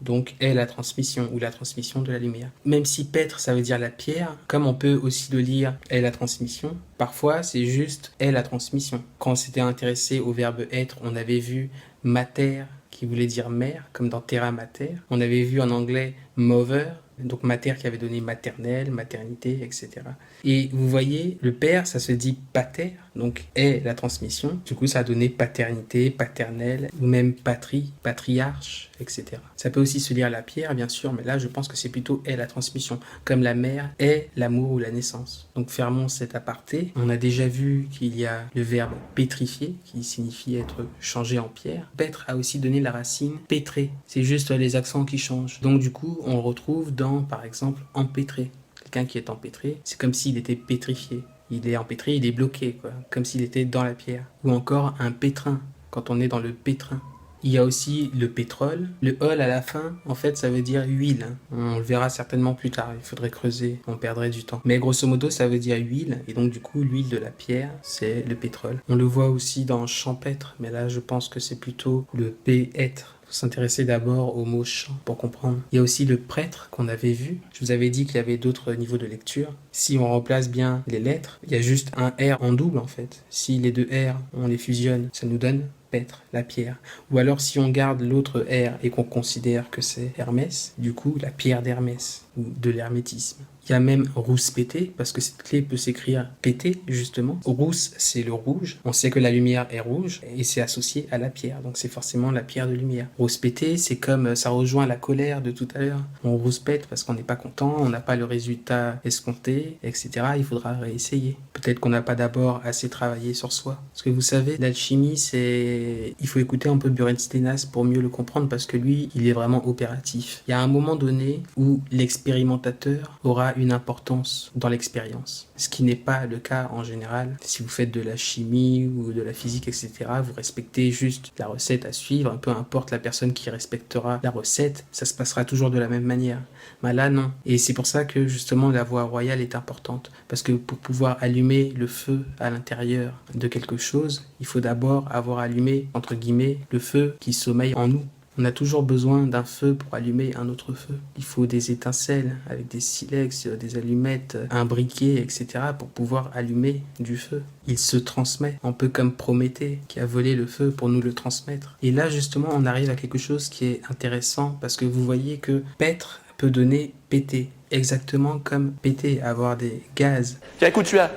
Donc est la transmission ou la transmission de la lumière. Même si pêtre ça veut dire la pierre, comme on peut aussi le lire est la transmission, parfois c'est juste est la transmission. Quand on s'était intéressé au verbe être, on avait vu mater qui voulait dire mère, comme dans terra mater. On avait vu en anglais mother, donc mater qui avait donné maternelle, maternité, etc. Et vous voyez, le père, ça se dit pater, donc est la transmission. Du coup, ça a donné paternité, paternelle, ou même patrie, patriarche, etc. Ça peut aussi se lire la pierre, bien sûr, mais là, je pense que c'est plutôt est la transmission, comme la mère est l'amour ou la naissance. Donc, fermons cet aparté. On a déjà vu qu'il y a le verbe pétrifier, qui signifie être changé en pierre. Pêtre a aussi donné la racine pétrer. C'est juste les accents qui changent. Donc, du coup, on le retrouve dans, par exemple, empêtré. Quelqu'un qui est empêtré, c'est comme s'il était pétrifié. Il est empêtré, il est bloqué, quoi, comme s'il était dans la pierre. Ou encore un pétrin, quand on est dans le pétrin. Il y a aussi le pétrole. Le ol à la fin, en fait, ça veut dire huile. On le verra certainement plus tard. Il faudrait creuser, on perdrait du temps. Mais grosso modo, ça veut dire huile. Et donc, du coup, l'huile de la pierre, c'est le pétrole. On le voit aussi dans champêtre. Mais là, je pense que c'est plutôt le p-être. Il faut s'intéresser d'abord au mot champ pour comprendre. Il y a aussi le prêtre qu'on avait vu. Je vous avais dit qu'il y avait d'autres niveaux de lecture. Si on remplace bien les lettres, il y a juste un R en double, en fait. Si les deux R, on les fusionne, ça nous donne pêtre, la pierre. Ou alors si on garde l'autre R et qu'on considère que c'est Hermès, du coup la pierre d'Hermès ou de l'hermétisme. Il y a même rousse-pété, parce que cette clé peut s'écrire pété, justement. Rousse, c'est le rouge. On sait que la lumière est rouge, et c'est associé à la pierre. Donc c'est forcément la pierre de lumière. Rousse-pété, c'est comme, ça rejoint la colère de tout à l'heure. On rousse-pète parce qu'on n'est pas content, on n'a pas le résultat escompté, etc. Il faudra réessayer. Peut-être qu'on n'a pas d'abord assez travaillé sur soi. Parce que vous savez, l'alchimie, c'est... Il faut écouter un peu Buren Stenas pour mieux le comprendre, parce que lui, il est vraiment opératif. Il y a un moment donné où l'expérimentateur aura aura une importance dans l'expérience. Ce qui n'est pas le cas en général. Si vous faites de la chimie ou de la physique, etc., vous respectez juste la recette à suivre, peu importe la personne qui respectera la recette, ça se passera toujours de la même manière. Mais là, non. Et c'est pour ça que justement la voie royale est importante. Parce que pour pouvoir allumer le feu à l'intérieur de quelque chose, il faut d'abord avoir allumé, entre guillemets, le feu qui sommeille en nous. On a toujours besoin d'un feu pour allumer un autre feu. Il faut des étincelles avec des silex, des allumettes, un briquet, etc. pour pouvoir allumer du feu. Il se transmet, un peu comme Prométhée qui a volé le feu pour nous le transmettre. Et là, justement, on arrive à quelque chose qui est intéressant parce que vous voyez que paître peut donner péter. Exactement comme péter, avoir des gaz. Tiens, écoute, tu as...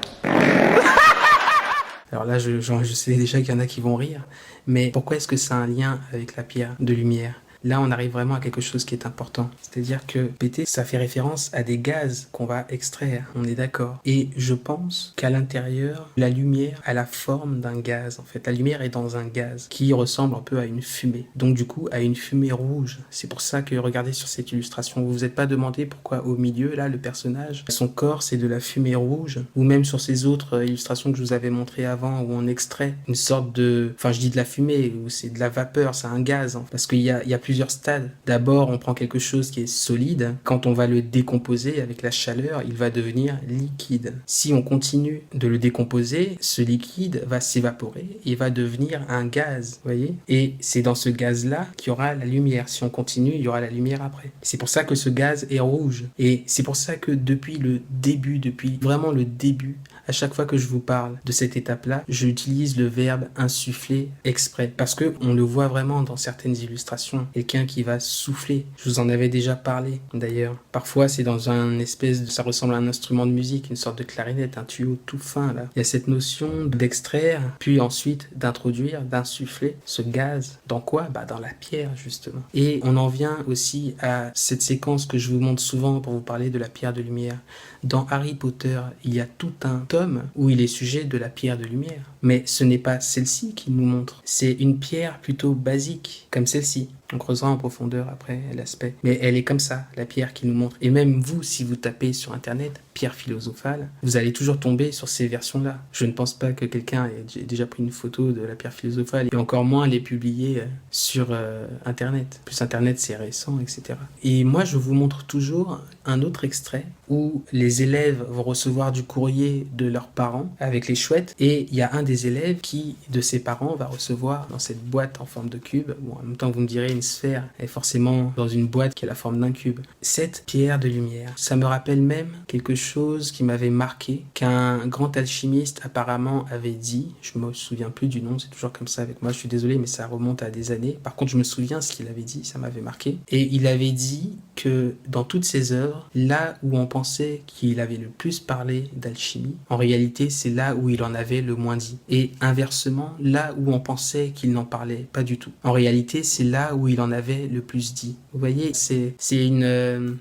Alors là, je sais déjà qu'il y en a qui vont rire, mais pourquoi est-ce que ça a un lien avec la pierre de lumière ? Là, on arrive vraiment à quelque chose qui est important. C'est-à-dire que péter, ça fait référence à des gaz qu'on va extraire, on est d'accord. Et je pense qu'à l'intérieur, la lumière a la forme d'un gaz, en fait. La lumière est dans un gaz qui ressemble un peu à une fumée. Donc du coup, à une fumée rouge. C'est pour ça que, regardez sur cette illustration, vous vous êtes pas demandé pourquoi au milieu, là, le personnage, son corps, c'est de la fumée rouge. Ou même sur ces autres illustrations que je vous avais montrées avant, où on extrait une sorte de... Enfin, je dis de la fumée, ou c'est de la vapeur, c'est un gaz, hein. Parce qu'il y a plusieurs stades. D'abord, on prend quelque chose qui est solide. Quand on va le décomposer avec la chaleur, il va devenir liquide. Si on continue de le décomposer, ce liquide va s'évaporer et va devenir un gaz, vous voyez ? Et c'est dans ce gaz-là qu'il y aura la lumière. Si on continue, il y aura la lumière après. C'est pour ça que ce gaz est rouge. Et c'est pour ça que depuis le début, depuis vraiment le début, à chaque fois que je vous parle de cette étape-là, j'utilise le verbe insuffler exprès. Parce que on le voit vraiment dans certaines illustrations. Quelqu'un qui va souffler. Je vous en avais déjà parlé d'ailleurs. Parfois, c'est dans un espèce de... Ça ressemble à un instrument de musique, une sorte de clarinette, un tuyau tout fin là. Il y a cette notion d'extraire, puis ensuite d'introduire, d'insuffler ce gaz. Dans quoi ? Dans la pierre justement. Et on en vient aussi à cette séquence que je vous montre souvent pour vous parler de la pierre de lumière. Dans Harry Potter, il y a tout un tome où il est sujet de la pierre de lumière. Mais ce n'est pas celle-ci qu'il nous montre. C'est une pierre plutôt basique, comme celle-ci. On creusera en profondeur après l'aspect. Mais elle est comme ça, la pierre qu'il nous montre. Et même vous, si vous tapez sur Internet, pierre philosophale, vous allez toujours tomber sur ces versions-là. Je ne pense pas que quelqu'un ait déjà pris une photo de la pierre philosophale et encore moins les publier sur Internet. Plus Internet, c'est récent, etc. Et moi, je vous montre toujours un autre extrait où les élèves vont recevoir du courrier de leurs parents avec les chouettes et il y a un des élèves qui, de ses parents, va recevoir dans cette boîte en forme de cube, bon, en même temps vous me direz une sphère est forcément dans une boîte qui a la forme d'un cube, cette pierre de lumière. Ça me rappelle même quelque chose qui m'avait marqué, qu'un grand alchimiste apparemment avait dit, je me souviens plus du nom, c'est toujours comme ça avec moi, je suis désolé mais ça remonte à des années, par contre je me souviens ce qu'il avait dit, ça m'avait marqué, et il avait dit que dans toutes ses œuvres, là où on pensait qu'il avait le plus parlé d'alchimie, en réalité c'est là où il en avait le moins dit, et inversement, là où on pensait qu'il n'en parlait pas du tout, en réalité c'est là où il en avait le plus dit. Vous voyez, c'est une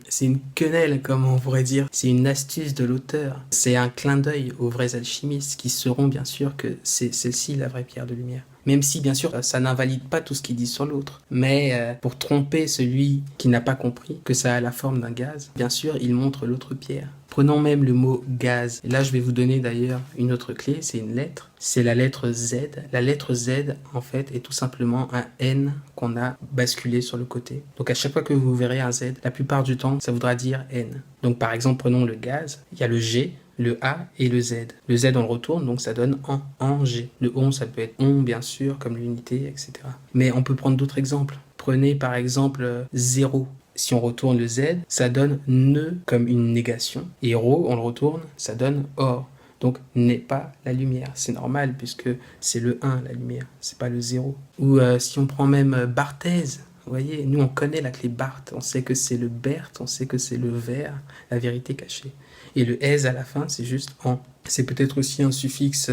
quenelle, comme on pourrait dire, c'est une astuce de l'auteur, c'est un clin d'œil aux vrais alchimistes qui sauront bien sûr que c'est celle-ci la vraie pierre de lumière. Même si, bien sûr, ça n'invalide pas tout ce qu'il dit sur l'autre. Mais pour tromper celui qui n'a pas compris que ça a la forme d'un gaz, bien sûr, il montre l'autre pierre. Prenons même le mot gaz. Et là, je vais vous donner d'ailleurs une autre clé, c'est une lettre. C'est la lettre Z. La lettre Z, en fait, est tout simplement un N qu'on a basculé sur le côté. Donc à chaque fois que vous verrez un Z, la plupart du temps, ça voudra dire N. Donc par exemple, prenons le gaz. Il y a le G, le A et le Z. Le Z, on le retourne, donc ça donne en G. Le on, ça peut être on, bien sûr, comme l'unité, etc. Mais on peut prendre d'autres exemples. Prenez par exemple 0. Si on retourne le Z, ça donne ne comme une négation. Et rho, on le retourne, ça donne or. Donc n'est pas la lumière. C'est normal puisque c'est le 1, la lumière. C'est pas le 0. Ou si on prend même Barthez, vous voyez, nous on connaît la clé Barthes. On sait que c'est le Berthe, on sait que c'est le ver, la vérité cachée. Et le S à la fin, c'est juste en. C'est peut-être aussi un suffixe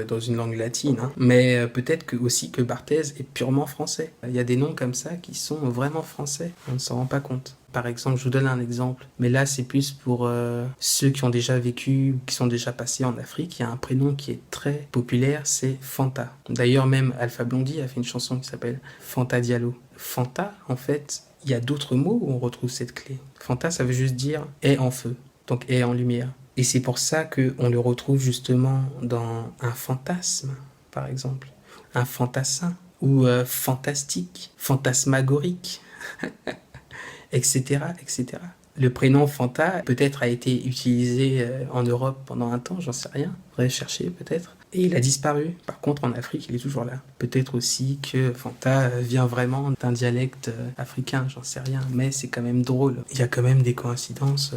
dans une langue latine, hein. Mais peut-être aussi que Barthez est purement français. Il y a des noms comme ça qui sont vraiment français, on ne s'en rend pas compte. Par exemple, je vous donne un exemple, mais là c'est plus pour ceux qui ont déjà vécu, qui sont déjà passés en Afrique. Il y a un prénom qui est très populaire, c'est Fanta. D'ailleurs même Alpha Blondy a fait une chanson qui s'appelle Fanta Diallo. Fanta, en fait, il y a d'autres mots où on retrouve cette clé. Fanta, ça veut juste dire « est en feu ». donc est en lumière. Et c'est pour ça qu'on le retrouve justement dans un fantasme, par exemple, un fantassin, ou fantastique, fantasmagorique, etc., etc. Le prénom Fanta peut-être a été utilisé en Europe pendant un temps, j'en sais rien, faudrait chercher peut-être. Et il a disparu. Par contre, en Afrique, il est toujours là. Peut-être aussi que Fanta vient vraiment d'un dialecte africain, j'en sais rien, mais c'est quand même drôle. Il y a quand même des coïncidences.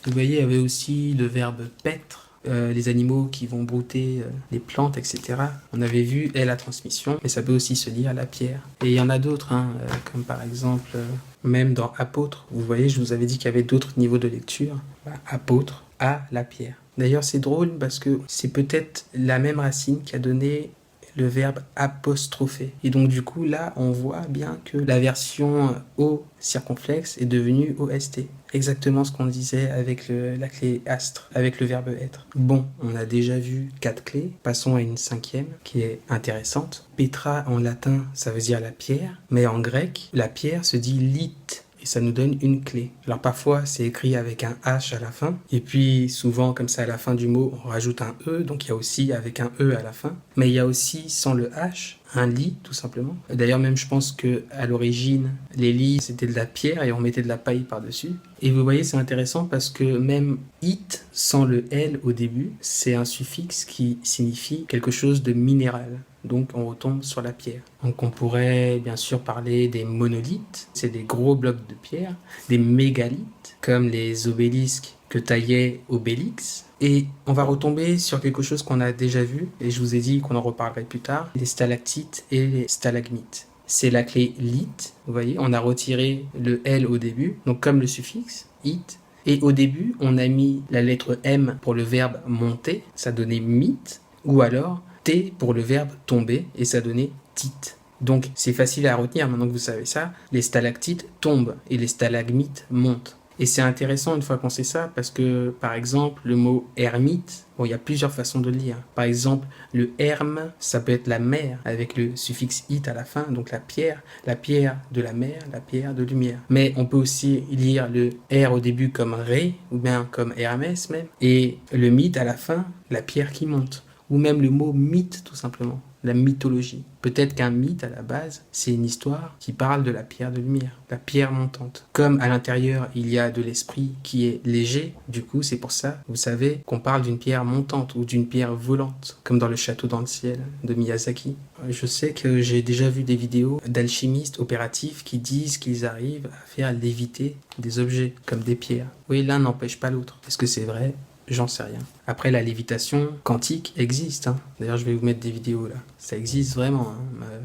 Vous voyez, il y avait aussi le verbe paître. Les animaux qui vont brouter les plantes, etc. On avait vu est la transmission, mais ça peut aussi se lire à la pierre. Et il y en a d'autres, comme par exemple, même dans apôtre, vous voyez, je vous avais dit qu'il y avait d'autres niveaux de lecture. Apôtre, à la pierre. D'ailleurs, c'est drôle parce que c'est peut-être la même racine qui a donné le verbe apostropher. Et donc du coup, là, on voit bien que la version O circonflexe est devenue OST. Exactement ce qu'on disait avec la clé astre, avec le verbe être. Bon, on a déjà vu 4 clés. Passons à une 5e qui est intéressante. Petra en latin, ça veut dire la pierre, mais en grec, la pierre se dit lith. Et ça nous donne une clé. Alors parfois, c'est écrit avec un H à la fin. Et puis souvent, comme ça, à la fin du mot, on rajoute un E. Donc il y a aussi avec un E à la fin. Mais il y a aussi, sans le H, un lit, tout simplement. D'ailleurs, même, je pense qu'à l'origine, les lits, c'était de la pierre et on mettait de la paille par-dessus. Et vous voyez, c'est intéressant parce que même it, sans le L au début, c'est un suffixe qui signifie quelque chose de minéral. Donc on retombe sur la pierre. Donc on pourrait bien sûr parler des monolithes, c'est des gros blocs de pierre, des mégalithes, comme les obélisques que taillait Obélix. Et on va retomber sur quelque chose qu'on a déjà vu, et je vous ai dit qu'on en reparlerait plus tard, les stalactites et les stalagmites. C'est la clé lit, vous voyez, on a retiré le L au début, donc comme le suffixe, it. Et au début, on a mis la lettre M pour le verbe monter, ça donnait mythe, ou alors T pour le verbe tomber, et ça donnait tit. Donc c'est facile à retenir maintenant que vous savez ça, les stalactites tombent et les stalagmites montent. Et c'est intéressant une fois qu'on sait ça, parce que par exemple le mot ermite, bon, il y a plusieurs façons de le lire. Par exemple, le herme, ça peut être la mer avec le suffixe it à la fin, donc la pierre de la mer, la pierre de lumière. Mais on peut aussi lire le R au début comme ré, ou bien comme Hermès même, et le mythe à la fin, la pierre qui monte. Ou même le mot mythe, tout simplement, la mythologie. Peut-être qu'un mythe, à la base, c'est une histoire qui parle de la pierre de lumière, la pierre montante. Comme à l'intérieur, il y a de l'esprit qui est léger, du coup, c'est pour ça, vous savez, qu'on parle d'une pierre montante ou d'une pierre volante, comme dans Le Château dans le ciel de Miyazaki. Je sais que j'ai déjà vu des vidéos d'alchimistes opératifs qui disent qu'ils arrivent à faire léviter des objets, comme des pierres. Oui, l'un n'empêche pas l'autre. Est-ce que c'est vrai ? J'en sais rien. Après, la lévitation quantique existe. D'ailleurs, je vais vous mettre des vidéos là. Ça existe vraiment,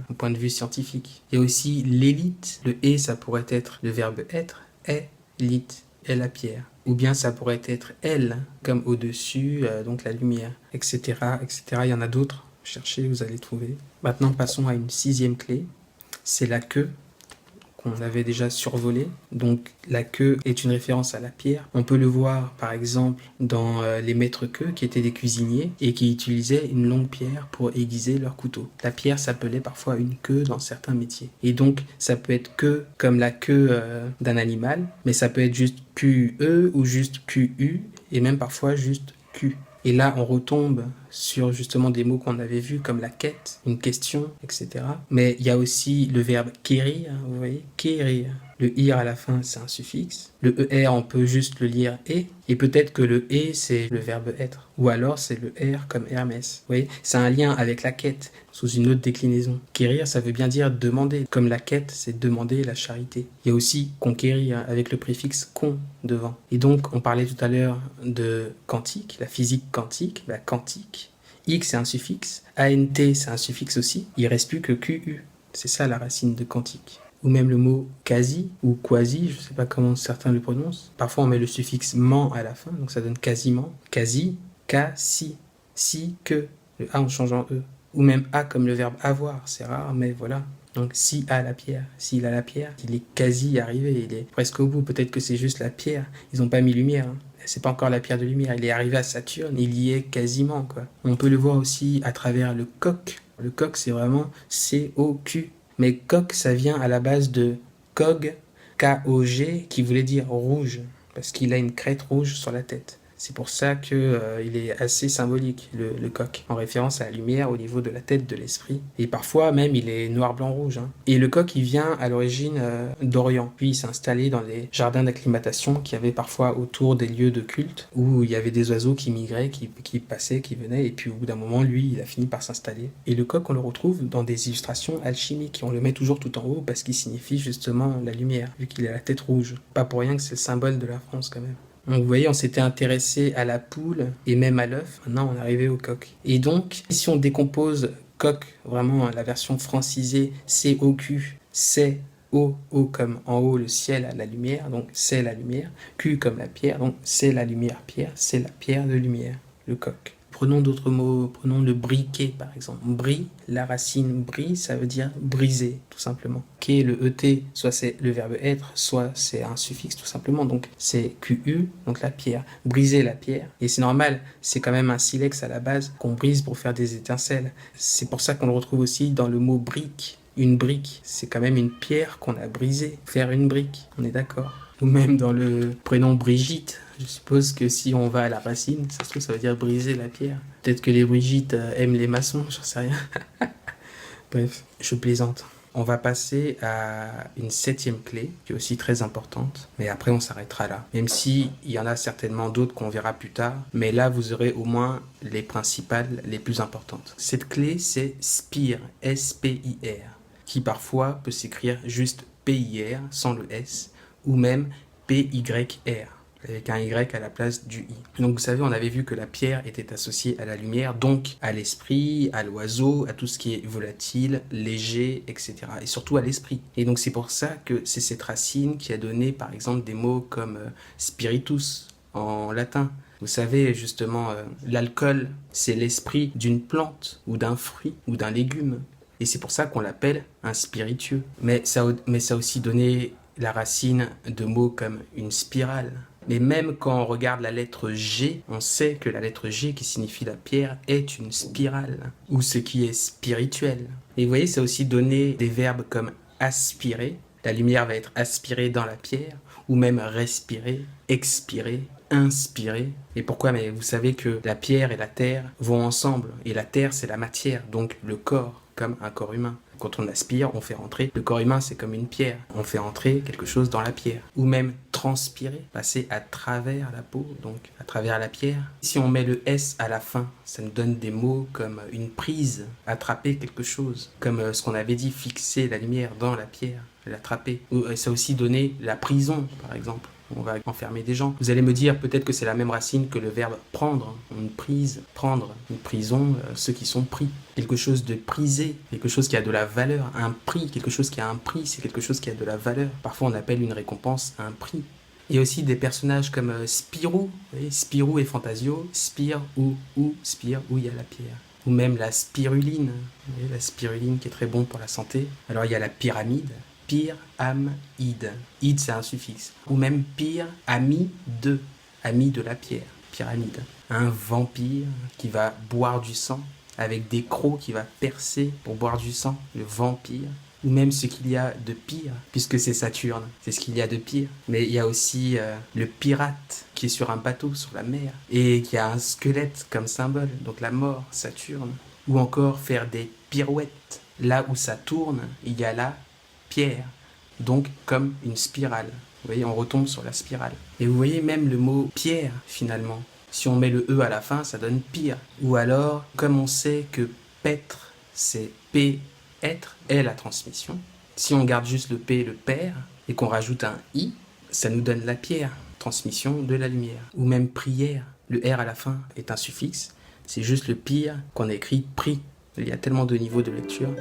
au point de vue scientifique. Il y a aussi l'élite. Le « et », ça pourrait être le verbe « être ». « Est », « lit », « est la pierre ». Ou bien ça pourrait être « elle », comme au-dessus, donc la lumière, etc., etc. Il y en a d'autres. Cherchez, vous allez trouver. Maintenant, passons à une 6e clé. C'est la queue, qu'on avait déjà survolé. Donc la queue est une référence à la pierre. On peut le voir par exemple dans les maîtres-queux qui étaient des cuisiniers et qui utilisaient une longue pierre pour aiguiser leur couteau. La pierre s'appelait parfois une queue dans certains métiers. Et donc ça peut être queue comme la queue d'un animal, mais ça peut être juste QE ou juste QU et même parfois juste Q. Et là, on retombe sur justement des mots qu'on avait vus comme la quête, une question, etc. Mais il y a aussi le verbe quérir, vous voyez, quérir. Le ir à la fin, c'est un suffixe. Le er, on peut juste le lire et. Et peut-être que le et, c'est le verbe être. Ou alors, c'est le r comme Hermès. Vous voyez, c'est un lien avec la quête, sous une autre déclinaison. Quérir, ça veut bien dire demander. Comme la quête, c'est demander la charité. Il y a aussi conquérir, avec le préfixe con devant. Et donc, on parlait tout à l'heure de quantique, la physique quantique, la quantique. X, c'est un suffixe. ANT, c'est un suffixe aussi. Il ne reste plus que QU. C'est ça la racine de quantique. Ou même le mot quasi ou quasi, je ne sais pas comment certains le prononcent. Parfois on met le suffixe ment à la fin, donc ça donne quasiment. Quasi, si, si, que. Le A en changeant E. Ou même A comme le verbe avoir, c'est rare, mais voilà. Donc si a la pierre, s'il a la pierre, il est quasi arrivé, il est presque au bout. Peut-être que c'est juste la pierre, ils n'ont pas mis lumière. C'est pas encore la pierre de lumière, il est arrivé à Saturne, il y est quasiment, quoi. On peut le voir aussi à travers le coq. Le coq, c'est vraiment C-O-Q. Mais coq, ça vient à la base de cog, K-O-G, qui voulait dire rouge. parce qu'il a une crête rouge sur la tête. C'est pour ça qu'il est assez symbolique, le coq, en référence à la lumière au niveau de la tête de l'esprit. Et parfois même, il est noir, blanc, rouge. Hein. Et le coq, il vient à l'origine d'Orient. Puis il s'est installé dans les jardins d'acclimatation qu'il y avait parfois autour des lieux de culte, où il y avait des oiseaux qui migraient, qui passaient, qui venaient. Et puis au bout d'un moment, lui, il a fini par s'installer. Et le coq, on le retrouve dans des illustrations alchimiques. On le met toujours tout en haut parce qu'il signifie justement la lumière, vu qu'il a la tête rouge. Pas pour rien que c'est le symbole de la France quand même. Donc vous voyez, on s'était intéressé à la poule et même à l'œuf. Maintenant, on est arrivé au coq. Et donc, si on décompose coq, vraiment la version francisée, C-O-Q, c'est O comme en haut le ciel, la lumière, donc c'est la lumière. Q comme la pierre, donc c'est la lumière pierre, c'est la pierre de lumière, le coq. Prenons d'autres mots, prenons le briquet par exemple. Bris, la racine bris, ça veut dire briser, tout simplement. Qu'est le ET, soit c'est le verbe être, soit c'est un suffixe tout simplement. Donc c'est QU, donc la pierre. Briser la pierre. Et c'est normal, c'est quand même un silex à la base qu'on brise pour faire des étincelles. C'est pour ça qu'on le retrouve aussi dans le mot brique. Une brique, c'est quand même une pierre qu'on a brisée. Faire une brique, on est d'accord. Ou même dans le prénom Brigitte. Je suppose que si on va à la racine, ça se trouve, ça veut dire briser la pierre. Peut-être que les Brigitte aiment les maçons, j'en sais rien. Bref, je plaisante. On va passer à une 7e clé, qui est aussi très importante. Mais après, on s'arrêtera là. Même s'il y en a certainement d'autres qu'on verra plus tard. Mais là, vous aurez au moins les principales, les plus importantes. Cette clé, c'est SPIR, S-P-I-R, qui parfois peut s'écrire juste P-I-R, sans le S, ou même P-Y-R, avec un Y à la place du I. Donc vous savez, on avait vu que la pierre était associée à la lumière, donc à l'esprit, à l'oiseau, à tout ce qui est volatile, léger, etc. Et surtout à l'esprit. Et donc c'est pour ça que c'est cette racine qui a donné par exemple des mots comme spiritus en latin. Vous savez justement, l'alcool, c'est l'esprit d'une plante ou d'un fruit ou d'un légume. Et c'est pour ça qu'on l'appelle un spiritueux. Mais ça a aussi donné la racine de mots comme une spirale. Mais même quand on regarde la lettre G, on sait que la lettre G qui signifie la pierre est une spirale, ou ce qui est spirituel. Et vous voyez, ça a aussi donné des verbes comme aspirer, la lumière va être aspirée dans la pierre, ou même respirer, expirer, inspirer. Et pourquoi? Mais vous savez que la pierre et la terre vont ensemble, et la terre c'est la matière, donc le corps, comme un corps humain. Quand on aspire, on fait rentrer. Le corps humain, c'est comme une pierre. On fait entrer quelque chose dans la pierre. Ou même transpirer, passer à travers la peau, donc à travers la pierre. Si on met le S à la fin, ça nous donne des mots comme une prise, attraper quelque chose. Comme ce qu'on avait dit, fixer la lumière dans la pierre, l'attraper. Ça a aussi donné la prison, par exemple. On va enfermer des gens. Vous allez me dire peut-être que c'est la même racine que le verbe prendre, une prise, prendre, une prison, ceux qui sont pris. Quelque chose de prisé, quelque chose qui a de la valeur, un prix, quelque chose qui a un prix, c'est quelque chose qui a de la valeur. Parfois on appelle une récompense un prix. Il y a aussi des personnages comme Spirou, vous voyez, Spirou et Fantasio, Spire ou Spire où il y a la pierre. Ou même la spiruline, vous voyez, la spiruline qui est très bon pour la santé. Alors il y a la pyramide. Pyramide. Ide, c'est un suffixe. Ou même ami de la pierre. Pyramide. Un vampire qui va boire du sang avec des crocs qui va percer pour boire du sang. Le vampire. Ou même ce qu'il y a de pire, puisque c'est Saturne. C'est ce qu'il y a de pire. Mais il y a aussi le pirate qui est sur un bateau sur la mer et qui a un squelette comme symbole. Donc la mort, Saturne. Ou encore faire des pirouettes. Là où ça tourne, il y a la pierre, donc comme une spirale. Vous voyez, on retombe sur la spirale. Et vous voyez même le mot pierre, finalement. Si on met le E à la fin, ça donne pire. Ou alors, comme on sait que paître, c'est P, être, est la transmission. Si on garde juste le P, le père, et qu'on rajoute un I, ça nous donne la pierre, transmission de la lumière. Ou même prière, le R à la fin est un suffixe. C'est juste le pire qu'on écrit pri. Il y a tellement de niveaux de lecture.